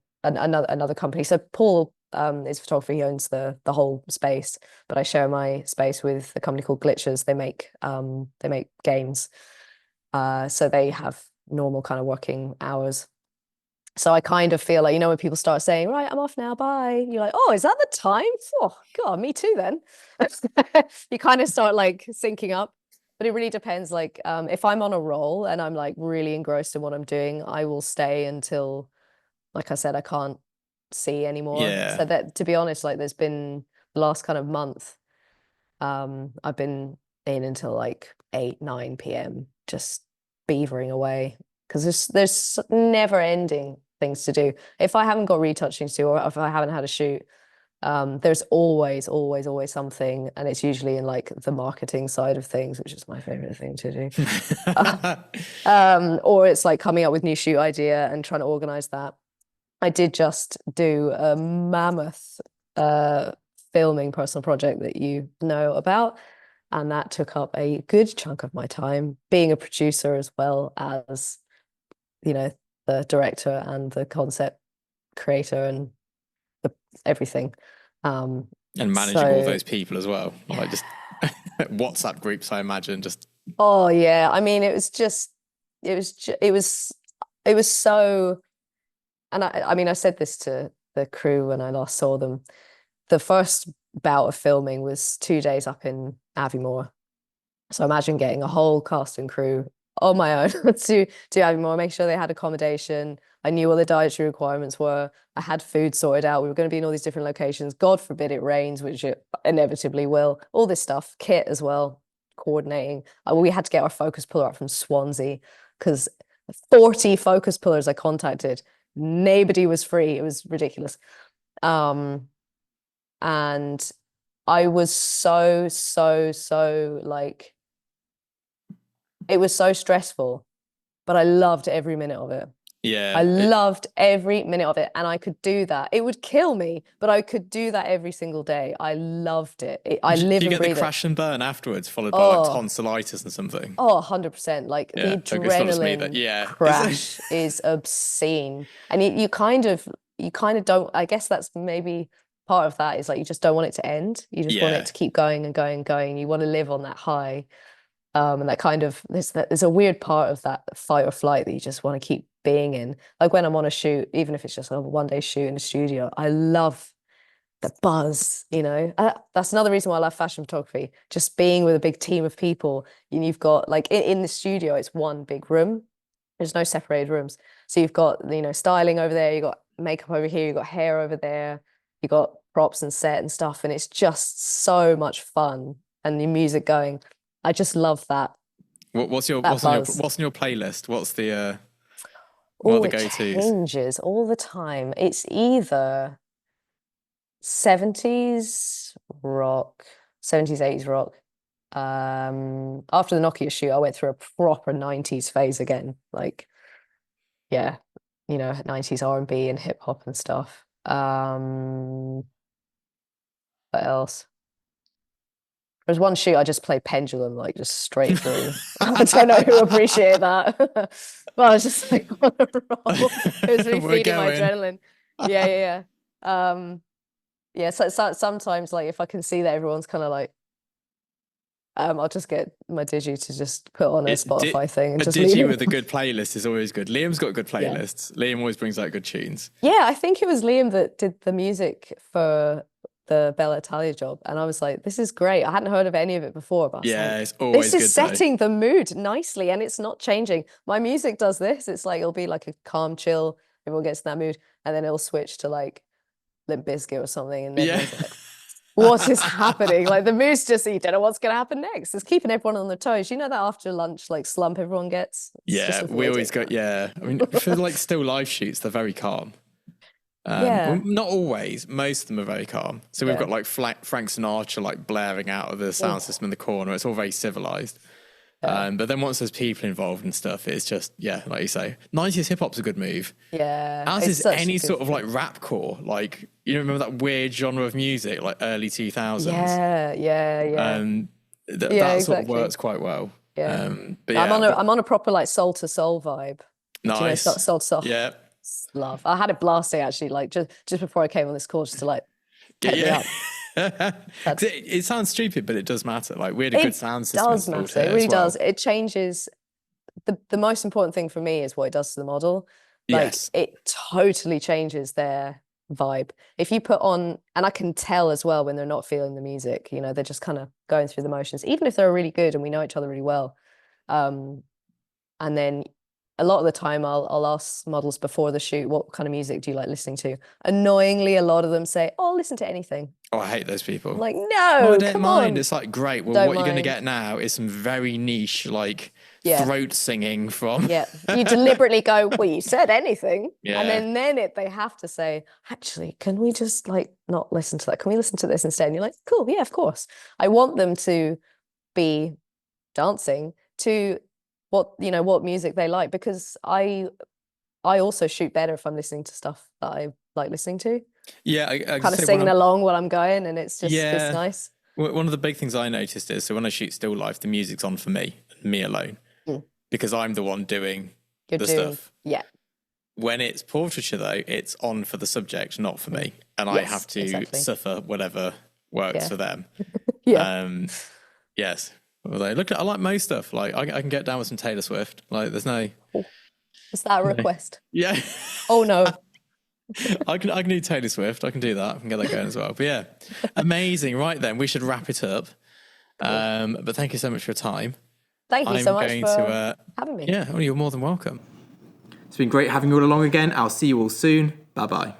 company. So Paul is a photographer. He owns the whole space, but I share my space with a company called Glitchers. They make games, so they have normal kind of working hours. So I kind of feel like, when people start saying, right, I'm off now, bye. You're like, oh, is that the time? Oh, God, me too then. You kind of start like syncing up. But it really depends. Like if I'm on a roll and I'm like really engrossed in what I'm doing, I will stay until, like I said, I can't see anymore. Yeah. So that, to be honest, like there's been the last kind of month, I've been in until like 8, 9 p.m. just beavering away. Because there's never ending things to do. If I haven't got retouching to do, or if I haven't had a shoot, there's always something, and it's usually in like the marketing side of things, which is my favorite thing to do. Or it's like coming up with new shoot idea and trying to organize that. I did just do a mammoth filming personal project that you know about, and that took up a good chunk of my time, being a producer as well as the director and the concept creator and everything, and managing all those people as well, like just WhatsApp groups, I imagine. Just oh yeah, I mean it was so, and I mean I said this to the crew when I last saw them. The first bout of filming was 2 days up in Aviemore, so imagine getting a whole cast and crew on my own to Aviemore, make sure they had accommodation. I knew what the dietary requirements were. I had food sorted out. We were going to be in all these different locations. God forbid it rains, which it inevitably will. All this stuff, kit as well, coordinating. We had to get our focus puller up from Swansea because 40 focus pullers I contacted, nobody was free. It was ridiculous. And I was so like, it was so stressful, but I loved every minute of it. Yeah, I loved every minute of it, and I could do that. It would kill me, but I could do that every single day. I loved it. I live and breathe it. Do you get the crash and burn afterwards, followed by like tonsillitis and something? Oh, 100%. Like the adrenaline crash is obscene, and you kind of don't. I guess that's maybe part of that is like you just don't want it to end. You just want it to keep going and going and going. You want to live on that high. And that kind of there's a weird part of that fight or flight that you just want to keep being in. Like when I'm on a shoot, even if it's just a one-day shoot in the studio, I love the buzz. That's another reason why I love fashion photography. Just being with a big team of people, and you've got like in the studio, it's one big room. There's no separated rooms, so you've got styling over there, you got makeup over here, you got hair over there, you got props and set and stuff, and it's just so much fun. And the music going. I just love that. What's on your playlist? What's the what are the go-tos? It changes all the time. It's either 70s rock, 70s, 80s rock, After the Nokia shoot, I went through a proper 90s phase again. Like, yeah, 90s R&B and hip hop and stuff. What else? There's one shoot I just played Pendulum, like just straight through. I don't know who appreciated that. But I was just like on a roll. It was really We're feeding my going. adrenaline. Yeah. Yeah, so sometimes like if I can see that everyone's kind of like I'll just get my Digi to just put on a Spotify thing and A just Digi leave with a good playlist is always good. Liam's got good Yeah. playlists. Liam always brings out good tunes. Yeah, I think it was Liam that did the music for the Bella Italia job, and I was like, this is great. I hadn't heard of any of it before, but I was Yeah, like, it's always this good is though. setting the mood nicely, and it's not changing. My music does this. It's like it'll be like a calm, chill. Everyone gets in that mood, and then it'll switch to like Limp Bizkit or something, and Yeah. everyone's like, what is happening? Like the mood's just, you don't know what's going to happen next. It's keeping everyone on their toes. You know that after lunch like slump everyone gets? It's Yeah, just we always avoiding got, yeah. I mean, for like still live shoots, they're very calm. Yeah. Well, not always. Most of them are very calm. So we've Yeah. got like Frank Sinatra like blaring out of the sound system in the corner. It's all very civilized. Yeah. But then once there's people involved and stuff, it's just, yeah, like you say, 90s hip hop's a good move. Yeah. As It's is such a any good sort of thing. like rapcore, like you know, remember that weird genre of music, like early 2000s. Yeah. Yeah, that sort of Exactly. works quite well. Yeah. But I'm on a proper like soul to soul vibe. Do you know nice. soul to soul? Yeah, Love. I had it blasting actually, like just before I came on this call, just to like pep me up. It sounds stupid, but it does matter. Like we had a good sound system. It does matter. It really does. It changes. The most important thing for me is what it does to the model. Like Yes. it totally changes their vibe. If you put on, and I can tell as well when they're not feeling the music, they're just kind of going through the motions, even if they're really good and we know each other really well. And then a lot of the time I'll ask models before the shoot, what kind of music do you like listening to? Annoyingly, a lot of them say, oh, I'll listen to anything. Oh, I hate those people. I'm like, Oh, no, I don't come mind. on. It's like, great. Well, Don't what you're going to mind. get now is some very niche, like Yeah. throat singing from. Yeah. You deliberately go, well, you said anything. Yeah. And then they have to say, actually, can we just like not listen to that? Can we listen to this instead? And you're like, cool, yeah, of course. I want them to be dancing to what music they like, because I also shoot better if I'm listening to stuff that I like listening to. Yeah, I Kind of singing along while I'm going, and it's just it's nice. One of the big things I noticed is, so when I shoot still life, the music's on for me alone, because I'm the one doing stuff. Yeah. When it's portraiture, though, it's on for the subject, not for me, and I have to suffer whatever works for them. Yeah. Yes. Although, look, I like most stuff. Like I can get down with some Taylor Swift. Like there's no. Is that a request? Yeah. Oh no. I can do Taylor Swift. I can do that. I can get that going as well. But yeah, amazing. Right then, we should wrap it up. But thank you so much for your time. Thank you so much for having me. Yeah, you're more than welcome. It's been great having you all along again. I'll see you all soon. Bye bye.